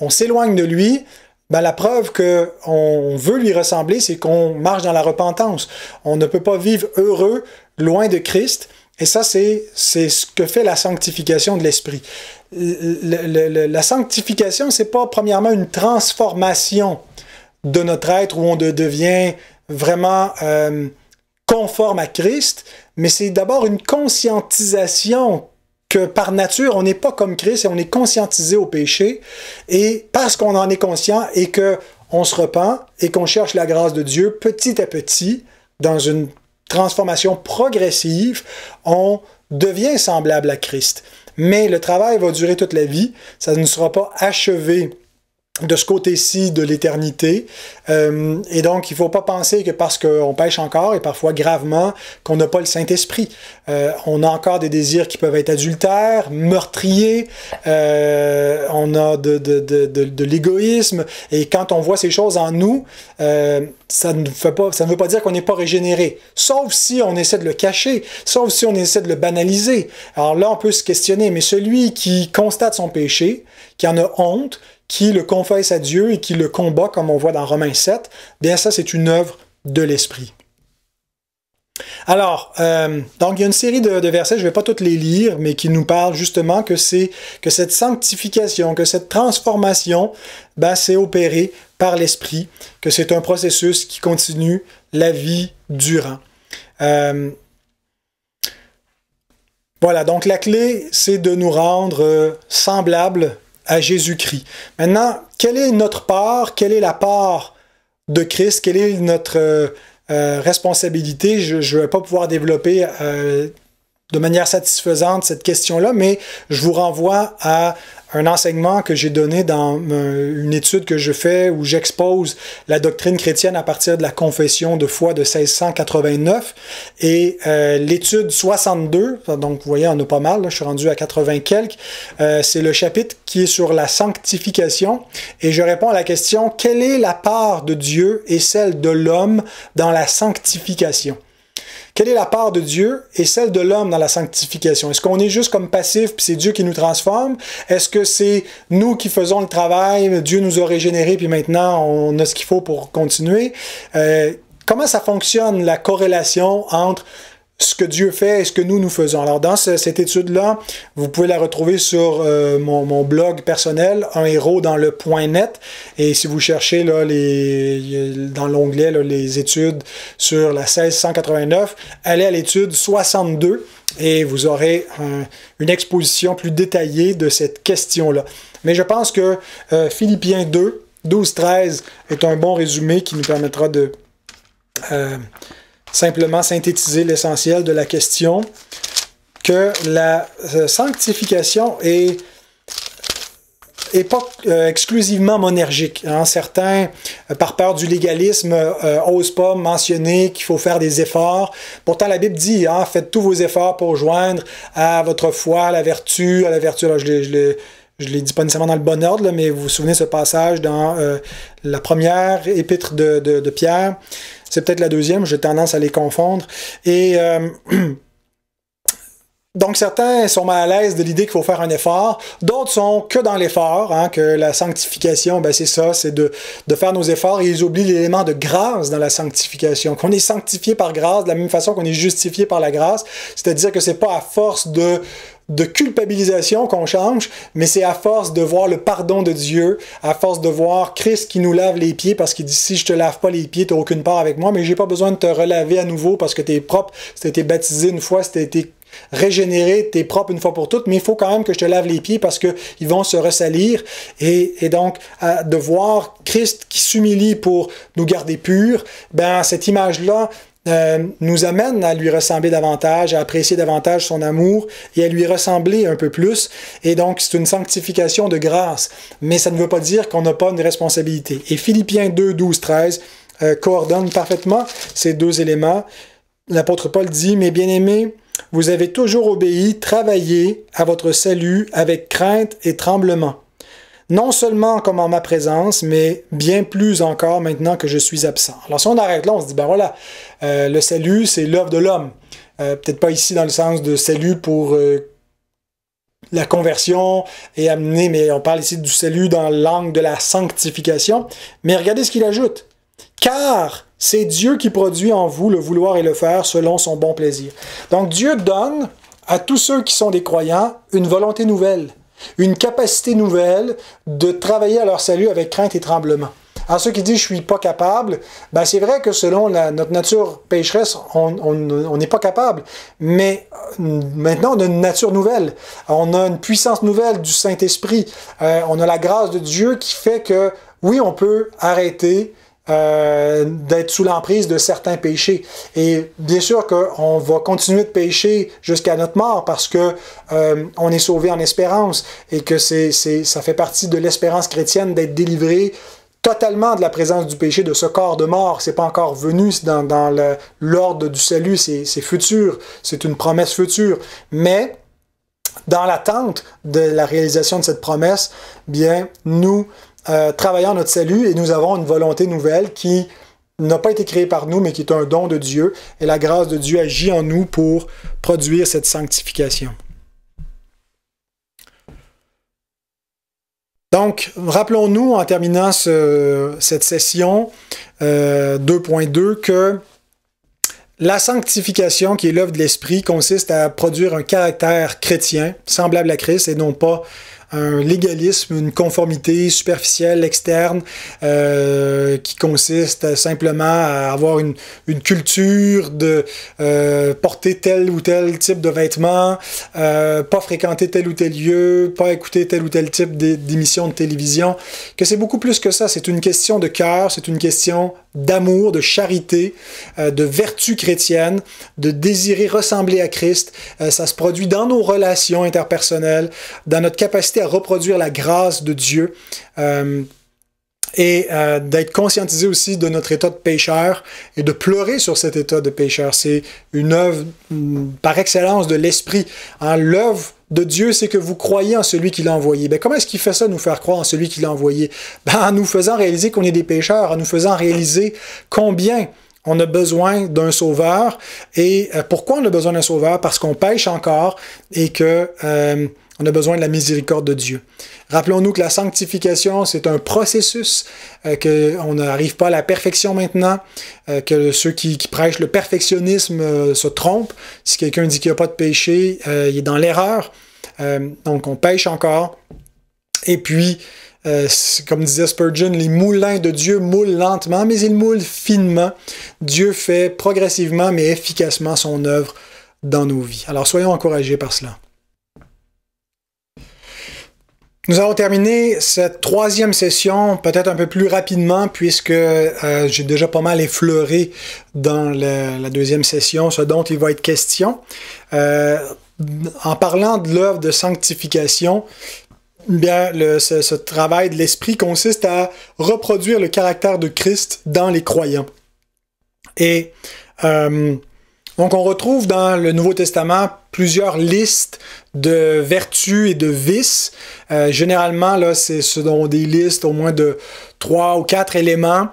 s'éloigne de lui, ben, la preuve qu'on veut lui ressembler, c'est qu'on marche dans la repentance. On ne peut pas vivre heureux loin de Christ Et ça, c'est ce que fait la sanctification de l'esprit. La sanctification, c'est pas premièrement une transformation de notre être où on devient vraiment conforme à Christ, mais c'est d'abord une conscientisation que par nature, on n'est pas comme Christ et on est conscientisé au péché. Et parce qu'on en est conscient et qu'on se repent et qu'on cherche la grâce de Dieu, petit à petit, dans une transformation progressive, on devient semblable à Christ. Mais le travail va durer toute la vie. Ça ne sera pas achevé de ce côté-ci de l'éternité. Et donc, il ne faut pas penser que parce qu'on pêche encore, et parfois gravement, qu'on n'a pas le Saint-Esprit. On a encore des désirs qui peuvent être adultères, meurtriers, on a de l'égoïsme, et quand on voit ces choses en nous, ça ne veut pas dire qu'on n'est pas régénéré, sauf si on essaie de le cacher, sauf si on essaie de le banaliser. Alors là, on peut se questionner, mais celui qui constate son péché, qui en a honte, qui le confesse à Dieu et qui le combat, comme on voit dans Romains 7, bien ça, c'est une œuvre de l'Esprit. Alors, donc il y a une série de versets, je ne vais pas toutes les lire, mais qui nous parlent justement que cette sanctification, que cette transformation, ben, c'est opéré par l'Esprit, que c'est un processus qui continue la vie durant. Voilà, donc la clé, c'est de nous rendre semblables à Jésus-Christ. Maintenant, quelle est notre part? Quelle est la part de Christ? Quelle est notre responsabilité? Je ne vais pas pouvoir développer de manière satisfaisante cette question-là, mais je vous renvoie à un enseignement que j'ai donné dans une étude que je fais où j'expose la doctrine chrétienne à partir de la confession de foi de 1689. Et l'étude 62, donc vous voyez, on en a pas mal, là, je suis rendu à 80 quelques, c'est le chapitre qui est sur la sanctification. Et je réponds à la question, quelle est la part de Dieu et celle de l'homme dans la sanctification? Quelle est la part de Dieu et celle de l'homme dans la sanctification? Est-ce qu'on est juste comme passif puis c'est Dieu qui nous transforme? Est-ce que c'est nous qui faisons le travail, Dieu nous a régénérés puis maintenant on a ce qu'il faut pour continuer? Comment ça fonctionne la corrélation entre ce que Dieu fait et ce que nous faisons? Alors dans cette étude-là, vous pouvez la retrouver sur mon blog personnel, un héros dans le .net, et si vous cherchez là, dans l'onglet les études sur la 1689, allez à l'étude 62 et vous aurez une exposition plus détaillée de cette question-là. Mais je pense que Philippiens 2, 12-13 est un bon résumé qui nous permettra de simplement synthétiser l'essentiel de la question, que la sanctification est pas exclusivement monergique. Hein. Certains, par peur du légalisme, osent pas mentionner qu'il faut faire des efforts. Pourtant, la Bible dit, hein, faites tous vos efforts pour joindre à votre foi, à la vertu. Alors, je l'ai dit pas nécessairement dans le bon ordre, là, mais vous vous souvenez de ce passage dans la première épître de Pierre. C'est peut-être la deuxième, j'ai tendance à les confondre. Et donc certains sont mal à l'aise de l'idée qu'il faut faire un effort. D'autres sont que dans l'effort, hein, que la sanctification, ben c'est ça, c'est de faire nos efforts. Et ils oublient l'élément de grâce dans la sanctification, qu'on est sanctifié par grâce de la même façon qu'on est justifié par la grâce. C'est-à-dire que c'est pas à force de culpabilisation qu'on change, mais c'est à force de voir le pardon de Dieu, à force de voir Christ qui nous lave les pieds parce qu'il dit si je te lave pas les pieds, tu n'as aucune part avec moi, mais j'ai pas besoin de te relaver à nouveau parce que tu es propre, si tu as été baptisé une fois, si tu as été régénéré, tu es propre une fois pour toutes, mais il faut quand même que je te lave les pieds parce qu'ils vont se ressalir. Et donc, de voir Christ qui s'humilie pour nous garder purs, ben cette image-là nous amène à lui ressembler davantage, à apprécier davantage son amour et à lui ressembler un peu plus. Et donc, c'est une sanctification de grâce. Mais ça ne veut pas dire qu'on n'a pas une responsabilité. Et Philippiens 2, 12, 13 coordonne parfaitement ces deux éléments. L'apôtre Paul dit, « Mes bien-aimés, vous avez toujours obéi, travaillé à votre salut avec crainte et tremblement. Non seulement comme en ma présence, mais bien plus encore maintenant que je suis absent. » Alors si on arrête là, on se dit, ben voilà, le salut, c'est l'œuvre de l'homme. Peut-être pas ici dans le sens de salut pour la conversion et amener, mais on parle ici du salut dans l'angle de la sanctification. Mais regardez ce qu'il ajoute. « Car c'est Dieu qui produit en vous le vouloir et le faire selon son bon plaisir. Donc Dieu donne à tous ceux qui sont des croyants une volonté nouvelle, une capacité nouvelle de travailler à leur salut avec crainte et tremblement. Alors ceux qui disent « je suis pas capable », ben c'est vrai que selon notre nature pécheresse, on n'est pas capable. Mais maintenant, on a une nature nouvelle. On a une puissance nouvelle du Saint-Esprit. On a la grâce de Dieu qui fait que, oui, on peut arrêter d'être sous l'emprise de certains péchés. Et bien sûr qu'on va continuer de pécher jusqu'à notre mort parce que on est sauvé en espérance et que ça fait partie de l'espérance chrétienne d'être délivré totalement de la présence du péché, de ce corps de mort. C'est pas encore venu dans l'ordre du salut, c'est futur, c'est une promesse future. Mais dans l'attente de la réalisation de cette promesse, bien, nous travaillons notre salut et nous avons une volonté nouvelle qui n'a pas été créée par nous, mais qui est un don de Dieu. Et la grâce de Dieu agit en nous pour produire cette sanctification. Donc, rappelons-nous, en terminant cette session 2.2, que la sanctification, qui est l'œuvre de l'Esprit, consiste à produire un caractère chrétien, semblable à Christ, et non pas un légalisme, une conformité superficielle, externe, qui consiste simplement à avoir une culture de porter tel ou tel type de vêtements, pas fréquenter tel ou tel lieu, pas écouter tel ou tel type d'émission de télévision, que c'est beaucoup plus que ça. C'est une question de cœur, c'est une question d'amour, de charité, de vertu chrétienne, de désirer ressembler à Christ. Ça se produit dans nos relations interpersonnelles, dans notre capacité à reproduire la grâce de Dieu et d'être conscientisé aussi de notre état de pécheur et de pleurer sur cet état de pécheur. C'est une œuvre par excellence de l'Esprit. Hein, l'œuvre de Dieu, c'est que vous croyez en celui qui l'a envoyé. Ben, comment est-ce qu'il fait ça, nous faire croire en celui qui l'a envoyé? Ben, en nous faisant réaliser qu'on est des pécheurs, en nous faisant réaliser combien on a besoin d'un sauveur. Et pourquoi on a besoin d'un sauveur? Parce qu'on pêche encore et que on a besoin de la miséricorde de Dieu. Rappelons-nous que la sanctification, c'est un processus, qu'on n'arrive pas à la perfection maintenant, que ceux qui prêchent le perfectionnisme se trompent. Si quelqu'un dit qu'il n'y a pas de péché, il est dans l'erreur. Donc on pêche encore. Et puis, comme disait Spurgeon, les moulins de Dieu moulent lentement, mais ils moulent finement. Dieu fait progressivement, mais efficacement son œuvre dans nos vies. Alors soyons encouragés par cela. Nous avons terminé cette troisième session peut-être un peu plus rapidement puisque j'ai déjà pas mal effleuré dans la deuxième session ce dont il va être question. En parlant de l'œuvre de sanctification, bien, ce travail de l'Esprit consiste à reproduire le caractère de Christ dans les croyants. Et donc, on retrouve dans le Nouveau Testament plusieurs listes de vertus et de vices. Généralement, là, ce sont des listes au moins de 3 ou 4 éléments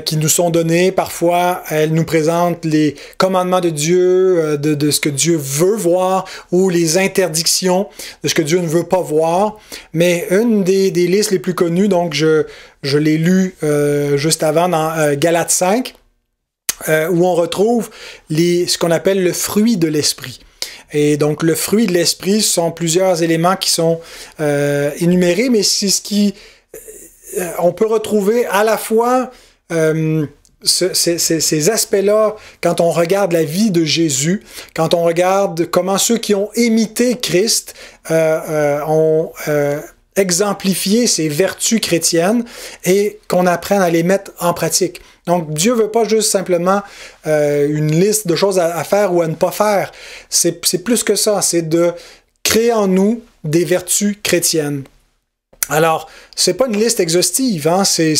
qui nous sont donnés. Parfois, elles nous présentent les commandements de Dieu, de ce que Dieu veut voir, ou les interdictions de ce que Dieu ne veut pas voir. Mais une des listes les plus connues, donc je l'ai lu juste avant dans Galates 5, où on retrouve ce qu'on appelle le fruit de l'esprit. Et donc, le fruit de l'esprit, ce sont plusieurs éléments qui sont énumérés, mais c'est ce qui... on peut retrouver à la fois ces aspects-là quand on regarde la vie de Jésus, quand on regarde comment ceux qui ont imité Christ ont exemplifié ces vertus chrétiennes et qu'on apprenne à les mettre en pratique. Donc, Dieu veut pas juste simplement une liste de choses à faire ou à ne pas faire. C'est plus que ça, c'est de créer en nous des vertus chrétiennes. Alors, c'est pas une liste exhaustive, hein? Mais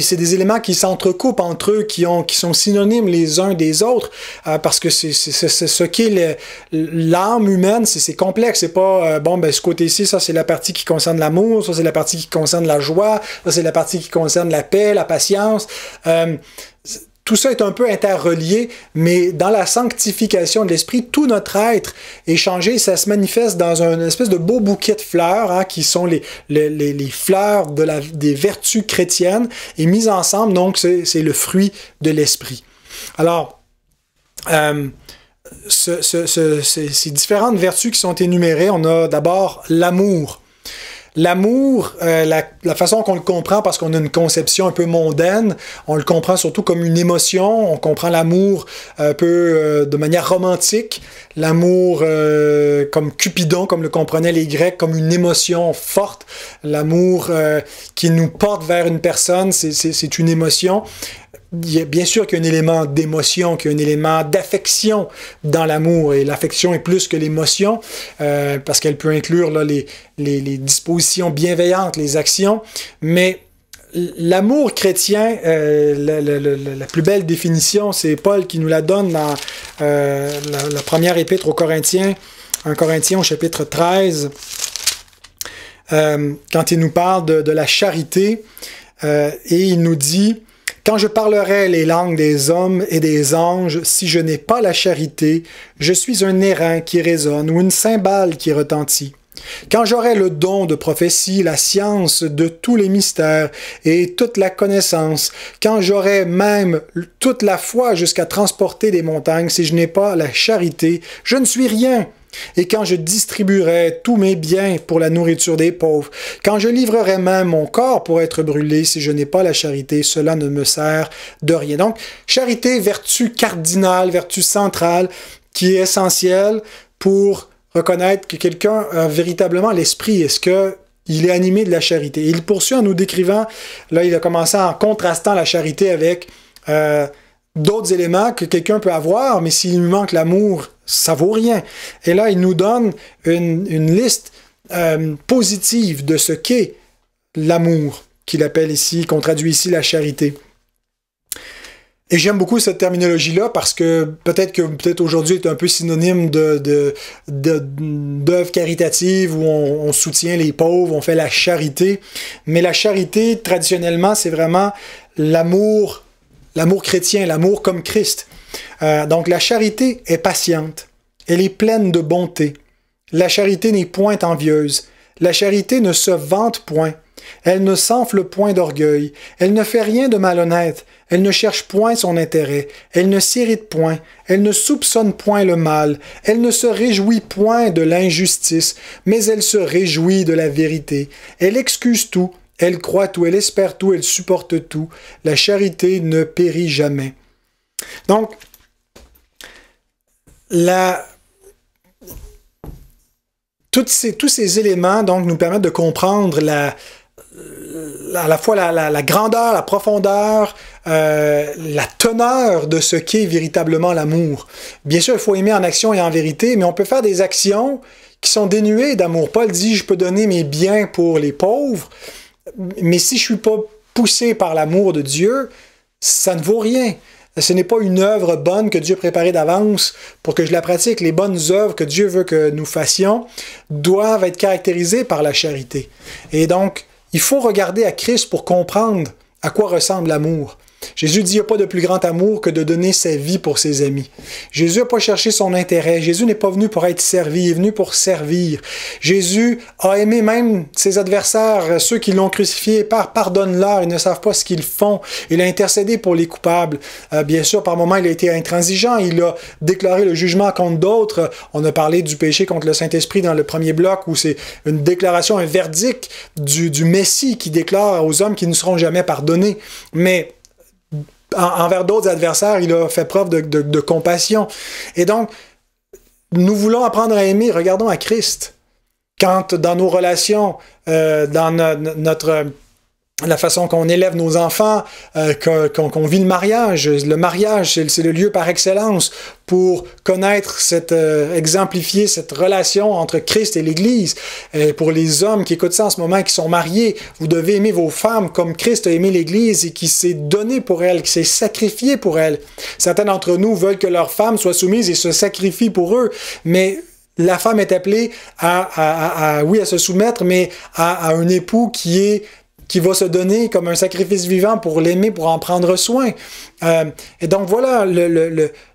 c'est des éléments qui s'entrecoupent entre eux, qui sont synonymes les uns des autres, parce que c'est ce qu'est l'âme humaine, c'est complexe, c'est pas, ce côté-ci, ça c'est la partie qui concerne l'amour, ça c'est la partie qui concerne la joie, ça c'est la partie qui concerne la paix, la patience. tout ça est un peu interrelié, mais dans la sanctification de l'esprit, tout notre être est changé. Ça se manifeste dans une espèce de beau bouquet de fleurs, hein, qui sont les fleurs des vertus chrétiennes, et mises ensemble, donc c'est le fruit de l'esprit. Alors, ces différentes vertus qui sont énumérées, on a d'abord l'amour. L'amour, la façon qu'on le comprend, parce qu'on a une conception un peu mondaine, on le comprend surtout comme une émotion, on comprend l'amour un peu de manière romantique, l'amour comme Cupidon, comme le comprenaient les Grecs, comme une émotion forte, l'amour qui nous porte vers une personne, c'est une émotion. Il y a bien sûr qu'il y a un élément d'émotion, qu'il y a un élément d'affection dans l'amour, et l'affection est plus que l'émotion, parce qu'elle peut inclure là, les dispositions bienveillantes, les actions, mais l'amour chrétien, la plus belle définition, c'est Paul qui nous la donne dans la première épître aux Corinthiens, 1 Corinthiens au chapitre 13, quand il nous parle de la charité, et il nous dit: quand je parlerai les langues des hommes et des anges, si je n'ai pas la charité, je suis un airain qui résonne ou une cymbale qui retentit. Quand j'aurai le don de prophétie, la science de tous les mystères et toute la connaissance, quand j'aurai même toute la foi jusqu'à transporter des montagnes, si je n'ai pas la charité, je ne suis rien. Et quand je distribuerai tous mes biens pour la nourriture des pauvres, quand je livrerai même mon corps pour être brûlé, si je n'ai pas la charité, cela ne me sert de rien. Donc, charité, vertu cardinale, vertu centrale, qui est essentielle pour reconnaître que quelqu'un a véritablement l'esprit. Est-ce qu'il est animé de la charité? Et il poursuit en nous décrivant, là il a commencé en contrastant la charité avec d'autres éléments que quelqu'un peut avoir, mais s'il lui manque l'amour, ça vaut rien. Et là, il nous donne une liste positive de ce qu'est l'amour, qu'il appelle ici, qu'on traduit ici la charité. Et j'aime beaucoup cette terminologie-là parce que peut-être aujourd'hui est un peu synonyme d'œuvre caritative où on soutient les pauvres, on fait la charité. Mais la charité, traditionnellement, c'est vraiment l'amour chrétien, l'amour comme Christ. Donc la charité est patiente, elle est pleine de bonté. La charité n'est point envieuse. La charité ne se vante point. Elle ne s'enfle point d'orgueil. Elle ne fait rien de malhonnête. Elle ne cherche point son intérêt. Elle ne s'irrite point. Elle ne soupçonne point le mal. Elle ne se réjouit point de l'injustice, mais elle se réjouit de la vérité. Elle excuse tout. Elle croit tout. Elle espère tout. Elle supporte tout. La charité ne périt jamais. Donc, tous ces éléments donc, nous permettent de comprendre à la fois la grandeur, la profondeur, la teneur de ce qu'est véritablement l'amour. Bien sûr, il faut aimer en action et en vérité, mais on peut faire des actions qui sont dénuées d'amour. Paul dit, je peux donner mes biens pour les pauvres, mais si je ne suis pas poussé par l'amour de Dieu, ça ne vaut rien. Ce n'est pas une œuvre bonne que Dieu a préparée d'avance pour que je la pratique. Les bonnes œuvres que Dieu veut que nous fassions doivent être caractérisées par la charité. Et donc, il faut regarder à Christ pour comprendre à quoi ressemble l'amour. Jésus dit, il n'y a pas de plus grand amour que de donner sa vie pour ses amis. Jésus n'a pas cherché son intérêt. Jésus n'est pas venu pour être servi, il est venu pour servir. Jésus a aimé même ses adversaires, ceux qui l'ont crucifié, pardonne-leur, ils ne savent pas ce qu'ils font. Il a intercédé pour les coupables. Bien sûr, par moments, il a été intransigeant, il a déclaré le jugement contre d'autres. On a parlé du péché contre le Saint-Esprit dans le premier bloc, où c'est une déclaration, un verdict du Messie qui déclare aux hommes qui ne seront jamais pardonnés. Mais envers d'autres adversaires, il a fait preuve de compassion. Et donc, nous voulons apprendre à aimer, regardons à Christ. Quand dans nos relations, dans la façon qu'on élève nos enfants, qu'on vit le mariage c'est le lieu par excellence pour connaître exemplifier cette relation entre Christ et l'Église. Pour les hommes qui écoutent ça en ce moment, qui sont mariés, vous devez aimer vos femmes comme Christ a aimé l'Église et qui s'est donné pour elle, qui s'est sacrifié pour elle. Certains d'entre nous veulent que leurs femmes soient soumises et se sacrifient pour eux, mais la femme est appelée à se soumettre, mais à un époux qui est qui va se donner comme un sacrifice vivant pour l'aimer, pour en prendre soin. Et donc voilà,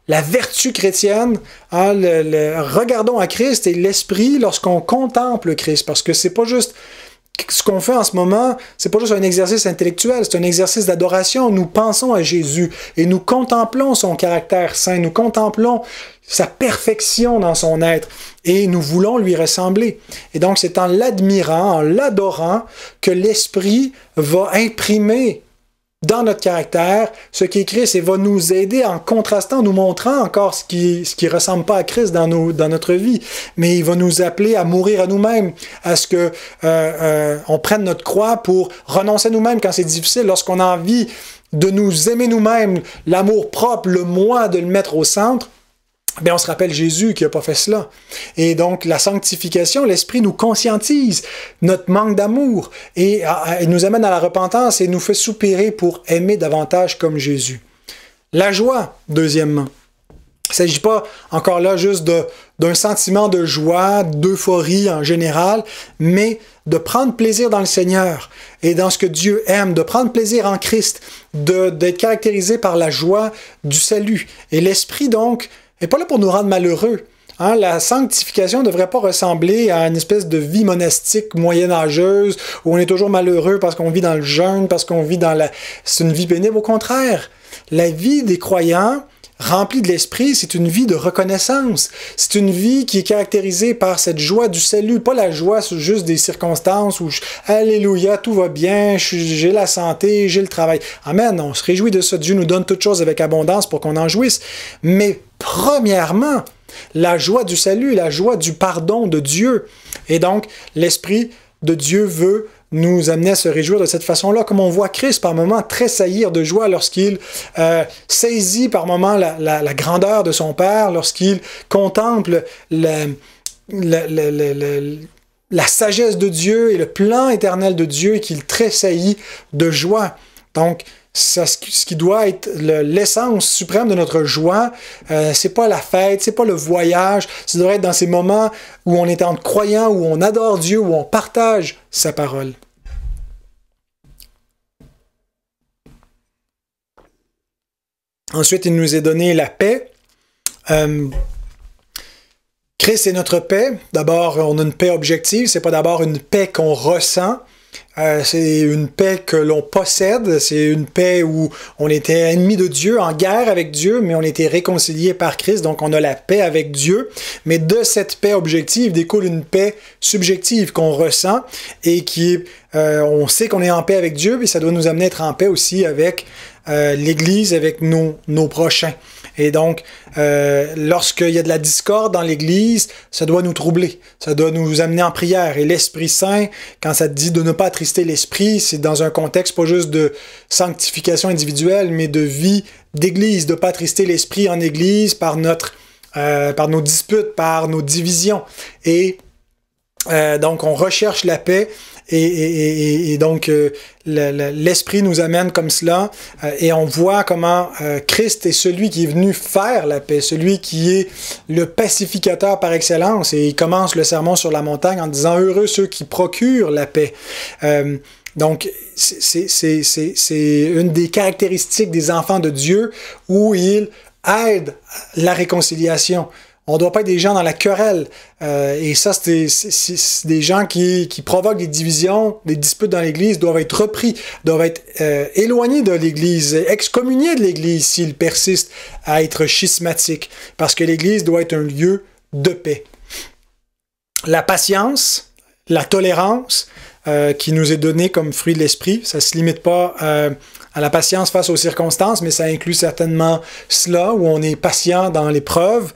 la vertu chrétienne, hein, regardons à Christ et l'esprit lorsqu'on contemple Christ, parce que c'est pas juste ce qu'on fait en ce moment, c'est pas juste un exercice intellectuel, c'est un exercice d'adoration. Nous pensons à Jésus et nous contemplons son caractère saint, nous contemplons sa perfection dans son être et nous voulons lui ressembler. Et donc c'est en l'admirant, en l'adorant que l'Esprit va imprimer dans notre caractère ce qui est Christ et va nous aider en contrastant, nous montrant encore ce qui ressemble pas à Christ dans notre vie. Mais il va nous appeler à mourir à nous-mêmes, à ce que on prenne notre croix pour renoncer à nous-mêmes quand c'est difficile, lorsqu'on a envie de nous aimer nous-mêmes, l'amour propre, le moi, de le mettre au centre. Bien, on se rappelle Jésus qui n'a pas fait cela. Et donc, la sanctification, l'Esprit nous conscientise notre manque d'amour et nous amène à la repentance et nous fait soupirer pour aimer davantage comme Jésus. La joie, deuxièmement. Il ne s'agit pas, encore là, juste d'un sentiment de joie, d'euphorie en général, mais de prendre plaisir dans le Seigneur et dans ce que Dieu aime, de prendre plaisir en Christ, d'être caractérisé par la joie du salut. Et l'Esprit, donc, n'est pas là pour nous rendre malheureux. Hein? La sanctification ne devrait pas ressembler à une espèce de vie monastique moyenâgeuse où on est toujours malheureux parce qu'on vit dans le jeûne, parce qu'on vit dans c'est une vie pénible. Au contraire, la vie des croyants remplie de l'Esprit, c'est une vie de reconnaissance. C'est une vie qui est caractérisée par cette joie du salut, pas la joie juste des circonstances où alléluia, tout va bien, j'ai la santé, j'ai le travail. Amen, on se réjouit de ça. Dieu nous donne toutes choses avec abondance pour qu'on en jouisse. Mais premièrement, la joie du salut, la joie du pardon de Dieu. Et donc, l'Esprit de Dieu veut nous amener à se réjouir de cette façon-là, comme on voit Christ par moments tressaillir de joie lorsqu'il saisit par moments la grandeur de son Père, lorsqu'il contemple la sagesse de Dieu et le plan éternel de Dieu et qu'il tressaillit de joie. Donc, ce qui doit être l'essence suprême de notre joie, c'est pas la fête, c'est pas le voyage, ça devrait être dans ces moments où on est entre croyants, où on adore Dieu, où on partage sa parole. Ensuite, il nous est donné la paix. Christ est notre paix. D'abord, on a une paix objective, c'est pas d'abord une paix qu'on ressent. C'est une paix que l'on possède, c'est une paix où on était ennemi de Dieu, en guerre avec Dieu, mais on était réconcilié par Christ, donc on a la paix avec Dieu. Mais de cette paix objective découle une paix subjective qu'on ressent et on sait qu'on est en paix avec Dieu, mais ça doit nous amener à être en paix aussi avec l'Église, avec nos prochains. Et donc, lorsqu'il y a de la discorde dans l'Église, ça doit nous troubler, ça doit nous amener en prière. Et l'Esprit Saint, quand ça dit de ne pas attrister l'Esprit, c'est dans un contexte pas juste de sanctification individuelle, mais de vie d'Église, de ne pas attrister l'Esprit en Église par nos disputes, par nos divisions. Et donc, on recherche la paix. Et donc, l'Esprit nous amène comme cela et on voit comment Christ est celui qui est venu faire la paix, celui qui est le pacificateur par excellence. Et il commence le sermon sur la montagne en disant « Heureux ceux qui procurent la paix ». Donc, c'est une des caractéristiques des enfants de Dieu où il aide la réconciliation. On ne doit pas être des gens dans la querelle. Et ça, c'est des gens qui provoquent des divisions, des disputes dans l'Église, doivent être repris, doivent être éloignés de l'Église, excommuniés de l'Église s'ils persistent à être schismatiques. Parce que l'Église doit être un lieu de paix. La patience, la tolérance qui nous est donnée comme fruit de l'Esprit, ça ne se limite pas à la patience face aux circonstances, mais ça inclut certainement cela, où on est patient dans l'épreuve,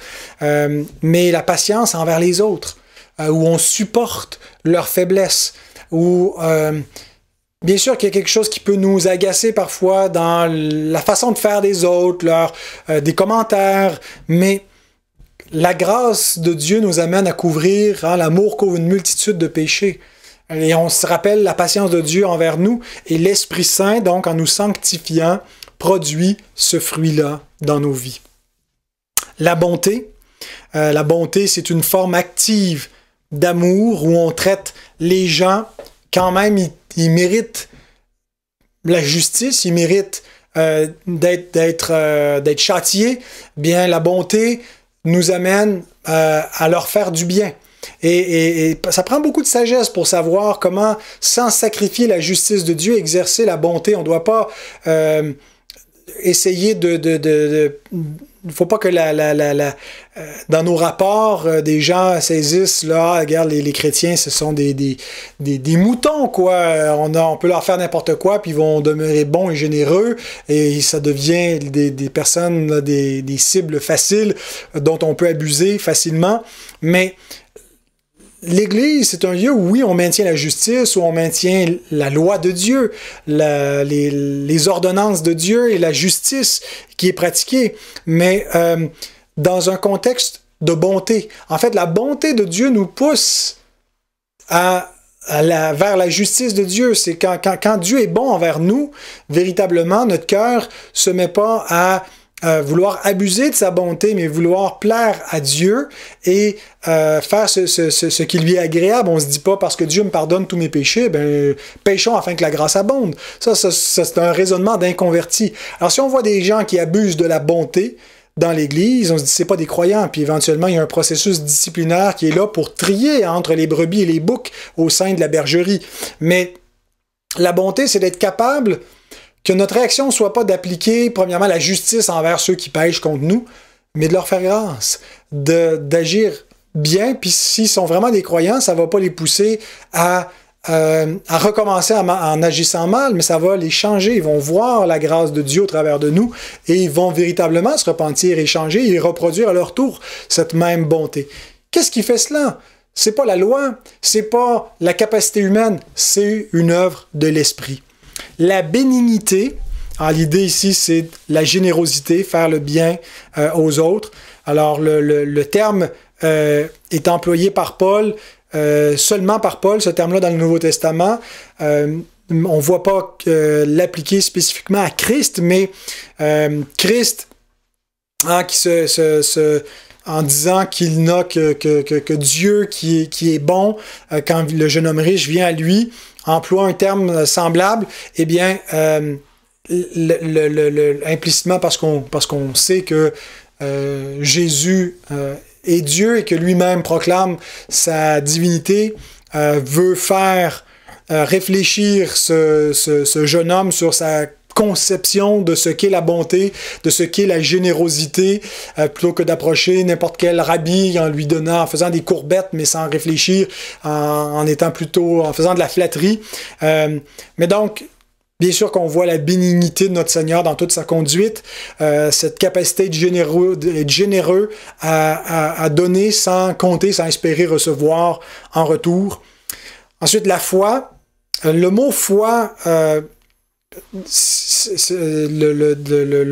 mais la patience envers les autres, où on supporte leurs faiblesses, où bien sûr qu'il y a quelque chose qui peut nous agacer parfois dans la façon de faire des autres, des commentaires, mais la grâce de Dieu nous amène à couvrir, l'amour couvre une multitude de péchés. Et on se rappelle la patience de Dieu envers nous, et l'Esprit Saint, donc, en nous sanctifiant, produit ce fruit-là dans nos vies. La bonté, c'est une forme active d'amour où on traite les gens, quand même, ils méritent la justice, ils méritent d'être châtiés, bien la bonté nous amène à leur faire du bien. Et ça prend beaucoup de sagesse pour savoir comment, sans sacrifier la justice de Dieu, exercer la bonté. On ne doit pas essayer il ne faut pas que dans nos rapports, des gens saisissent, là, regarde, les chrétiens, ce sont des moutons, quoi. On peut leur faire n'importe quoi, puis ils vont demeurer bons et généreux, et ça devient des personnes, là, des cibles faciles dont on peut abuser facilement. Mais l'Église, c'est un lieu où, oui, on maintient la justice, où on maintient la loi de Dieu, les ordonnances de Dieu et la justice qui est pratiquée, mais dans un contexte de bonté. En fait, la bonté de Dieu nous pousse vers la justice de Dieu. C'est quand Dieu est bon envers nous, véritablement, notre cœur se met pas à vouloir abuser de sa bonté, mais vouloir plaire à Dieu et faire ce qui lui est agréable. On se dit pas, parce que Dieu me pardonne tous mes péchés, péchons afin que la grâce abonde. Ça c'est un raisonnement d'inconverti. Alors si on voit des gens qui abusent de la bonté dans l'Église, on se dit c'est pas des croyants, puis éventuellement il y a un processus disciplinaire qui est là pour trier entre les brebis et les boucs au sein de la bergerie. Mais la bonté, c'est d'être capable que notre réaction ne soit pas d'appliquer, premièrement, la justice envers ceux qui pêchent contre nous, mais de leur faire grâce, d'agir bien, puis s'ils sont vraiment des croyants, ça ne va pas les pousser à recommencer en agissant mal, mais ça va les changer. Ils vont voir la grâce de Dieu au travers de nous, et ils vont véritablement se repentir et changer, et reproduire à leur tour cette même bonté. Qu'est-ce qui fait cela? C'est pas la loi, c'est pas la capacité humaine, c'est une œuvre de l'Esprit. La bénignité, l'idée ici, c'est la générosité, faire le bien aux autres. Alors, le terme est employé par Paul, seulement par Paul, ce terme-là dans le Nouveau Testament. On ne voit pas l'appliquer spécifiquement à Christ, mais Christ, en disant qu'il n'a que Dieu qui est bon, quand le jeune homme riche vient à lui, emploie un terme semblable, eh bien, implicitement parce qu'on sait que Jésus est Dieu et que lui-même proclame sa divinité, veut faire réfléchir ce jeune homme sur sa conception de ce qu'est la bonté, de ce qu'est la générosité, plutôt que d'approcher n'importe quel rabbi en lui donnant, en faisant des courbettes, mais sans réfléchir, en faisant de la flatterie. Mais donc, bien sûr qu'on voit la bénignité de notre Seigneur dans toute sa conduite, cette capacité d'être généreux à donner sans compter, sans espérer recevoir en retour. Ensuite, la foi. Le mot foi, le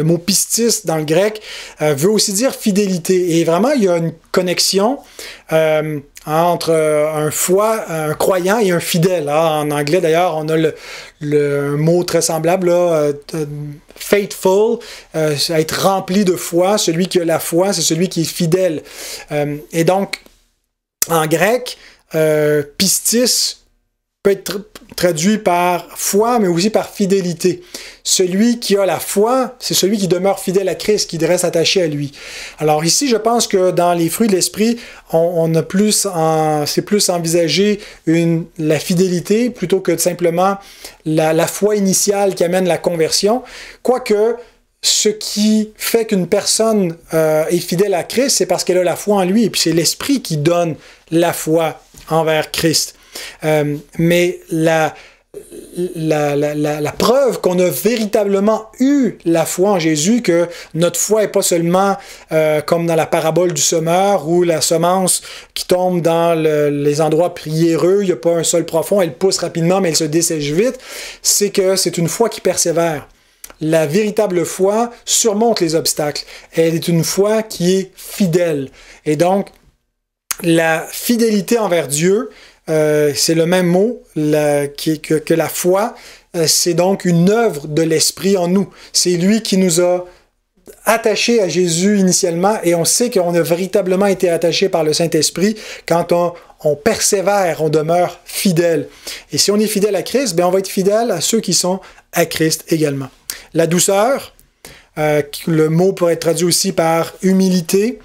mot pistis dans le grec veut aussi dire fidélité. Et vraiment, il y a une connexion entre un croyant et un fidèle. En anglais, d'ailleurs, on a un mot très semblable, là, faithful, être rempli de foi. Celui qui a la foi, c'est celui qui est fidèle. Et donc, en grec, pistis peut être traduit par foi, mais aussi par fidélité. Celui qui a la foi, c'est celui qui demeure fidèle à Christ, qui reste attaché à lui. Alors ici, je pense que dans les fruits de l'esprit, c'est plus envisagé la fidélité plutôt que simplement la foi initiale qui amène la conversion. Quoique, ce qui fait qu'une personne est fidèle à Christ, c'est parce qu'elle a la foi en lui, et puis c'est l'esprit qui donne la foi envers Christ. Mais la preuve qu'on a véritablement eu la foi en Jésus, que notre foi n'est pas seulement comme dans la parabole du semeur, où la semence qui tombe dans les endroits priéreux, il n'y a pas un sol profond, elle pousse rapidement mais elle se dessèche vite, c'est que c'est une foi qui persévère. La véritable foi surmonte les obstacles. Elle est une foi qui est fidèle. Et donc, la fidélité envers Dieu, c'est le même mot que la foi, c'est donc une œuvre de l'Esprit en nous. C'est lui qui nous a attachés à Jésus initialement, et on sait qu'on a véritablement été attachés par le Saint-Esprit quand on persévère, on demeure fidèle. Et si on est fidèle à Christ, bien on va être fidèle à ceux qui sont à Christ également. La douceur, le mot pourrait être traduit aussi par humilité.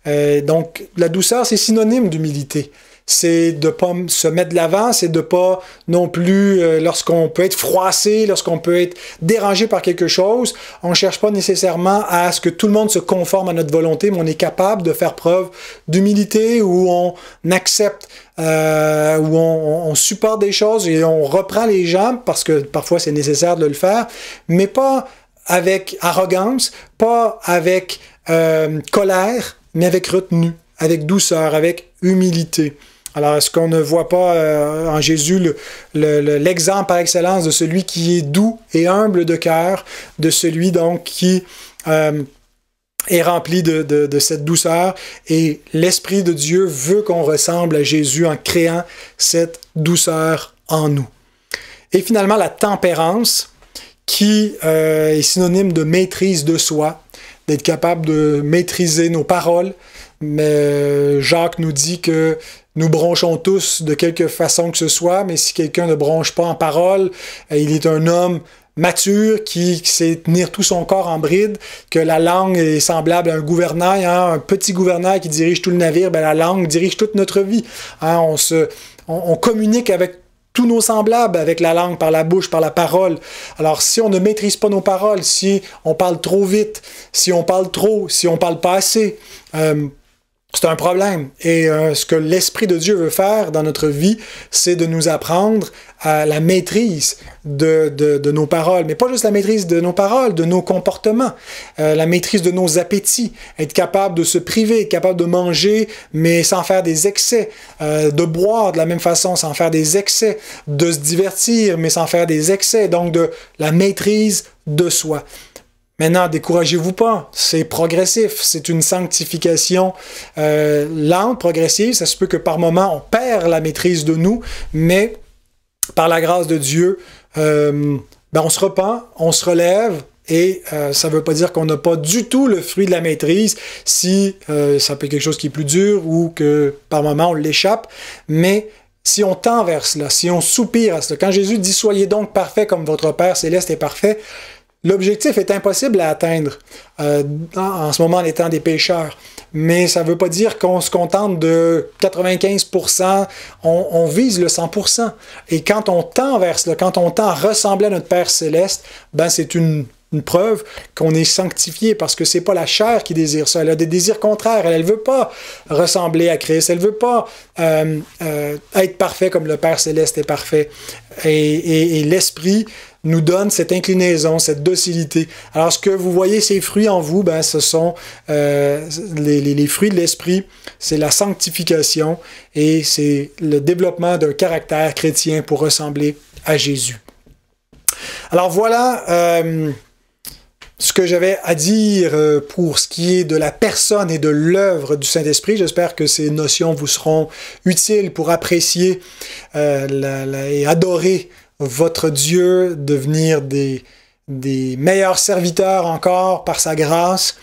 Donc, la douceur, c'est synonyme d'humilité. C'est de ne pas se mettre de l'avant, c'est de ne pas non plus, lorsqu'on peut être froissé, lorsqu'on peut être dérangé par quelque chose, on ne cherche pas nécessairement à ce que tout le monde se conforme à notre volonté, mais on est capable de faire preuve d'humilité, où on accepte, où on supporte des choses et on reprend les gens, parce que parfois c'est nécessaire de le faire, mais pas avec arrogance, pas avec colère, mais avec retenue, avec douceur, avec humilité. Alors, est-ce qu'on ne voit pas en Jésus l'exemple par excellence de celui qui est doux et humble de cœur, de celui donc qui est rempli de cette douceur, et l'Esprit de Dieu veut qu'on ressemble à Jésus en créant cette douceur en nous. Et finalement, la tempérance, qui est synonyme de maîtrise de soi, d'être capable de maîtriser nos paroles. Mais Jacques nous dit que nous bronchons tous de quelque façon que ce soit, mais si quelqu'un ne bronche pas en parole, il est un homme mature qui sait tenir tout son corps en bride, que la langue est semblable à un gouvernail, hein, un petit gouvernail qui dirige tout le navire, ben la langue dirige toute notre vie. Hein, on communique avec tous nos semblables avec la langue, par la bouche, par la parole. Alors, si on ne maîtrise pas nos paroles, si on parle trop vite, si on parle trop, si on parle pas assez, c'est un problème. Et ce que l'Esprit de Dieu veut faire dans notre vie, c'est de nous apprendre à la maîtrise de nos paroles. Mais pas juste la maîtrise de nos paroles, de nos comportements. La maîtrise de nos appétits. Être capable de se priver, être capable de manger, mais sans faire des excès. De boire de la même façon, sans faire des excès. De se divertir, mais sans faire des excès. Donc, de la maîtrise de soi. Maintenant, découragez-vous pas, c'est progressif, c'est une sanctification lente, progressive. Ça se peut que par moment, on perd la maîtrise de nous, mais par la grâce de Dieu, on se repent, on se relève, et ça ne veut pas dire qu'on n'a pas du tout le fruit de la maîtrise si ça peut être quelque chose qui est plus dur ou que par moment on l'échappe, mais si on tend vers cela, si on soupire à cela, quand Jésus dit « Soyez donc parfaits comme votre Père céleste est parfait », l'objectif est impossible à atteindre en ce moment en étant des pécheurs. Mais ça ne veut pas dire qu'on se contente de 95%, on vise le 100%. Et quand on tend vers cela, quand on tend à ressembler à notre Père céleste, ben c'est une preuve qu'on est sanctifié, parce que c'est pas la chair qui désire ça, elle a des désirs contraires, elle veut pas ressembler à Christ, elle veut pas être parfait comme le Père céleste est parfait. Et l'Esprit nous donne cette inclinaison, cette docilité. Alors, ce que vous voyez, ces fruits en vous, ben, ce sont les fruits de l'Esprit, c'est la sanctification et c'est le développement d'un caractère chrétien pour ressembler à Jésus. Alors voilà ce que j'avais à dire pour ce qui est de la personne et de l'œuvre du Saint-Esprit. J'espère que ces notions vous seront utiles pour apprécier et adorer votre Dieu, devenir des meilleurs serviteurs encore par sa grâce,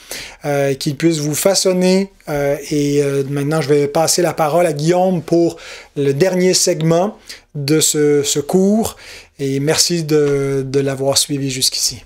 qu'il puisse vous façonner. Maintenant, je vais passer la parole à Guillaume pour le dernier segment de ce cours. Et merci de l'avoir suivi jusqu'ici.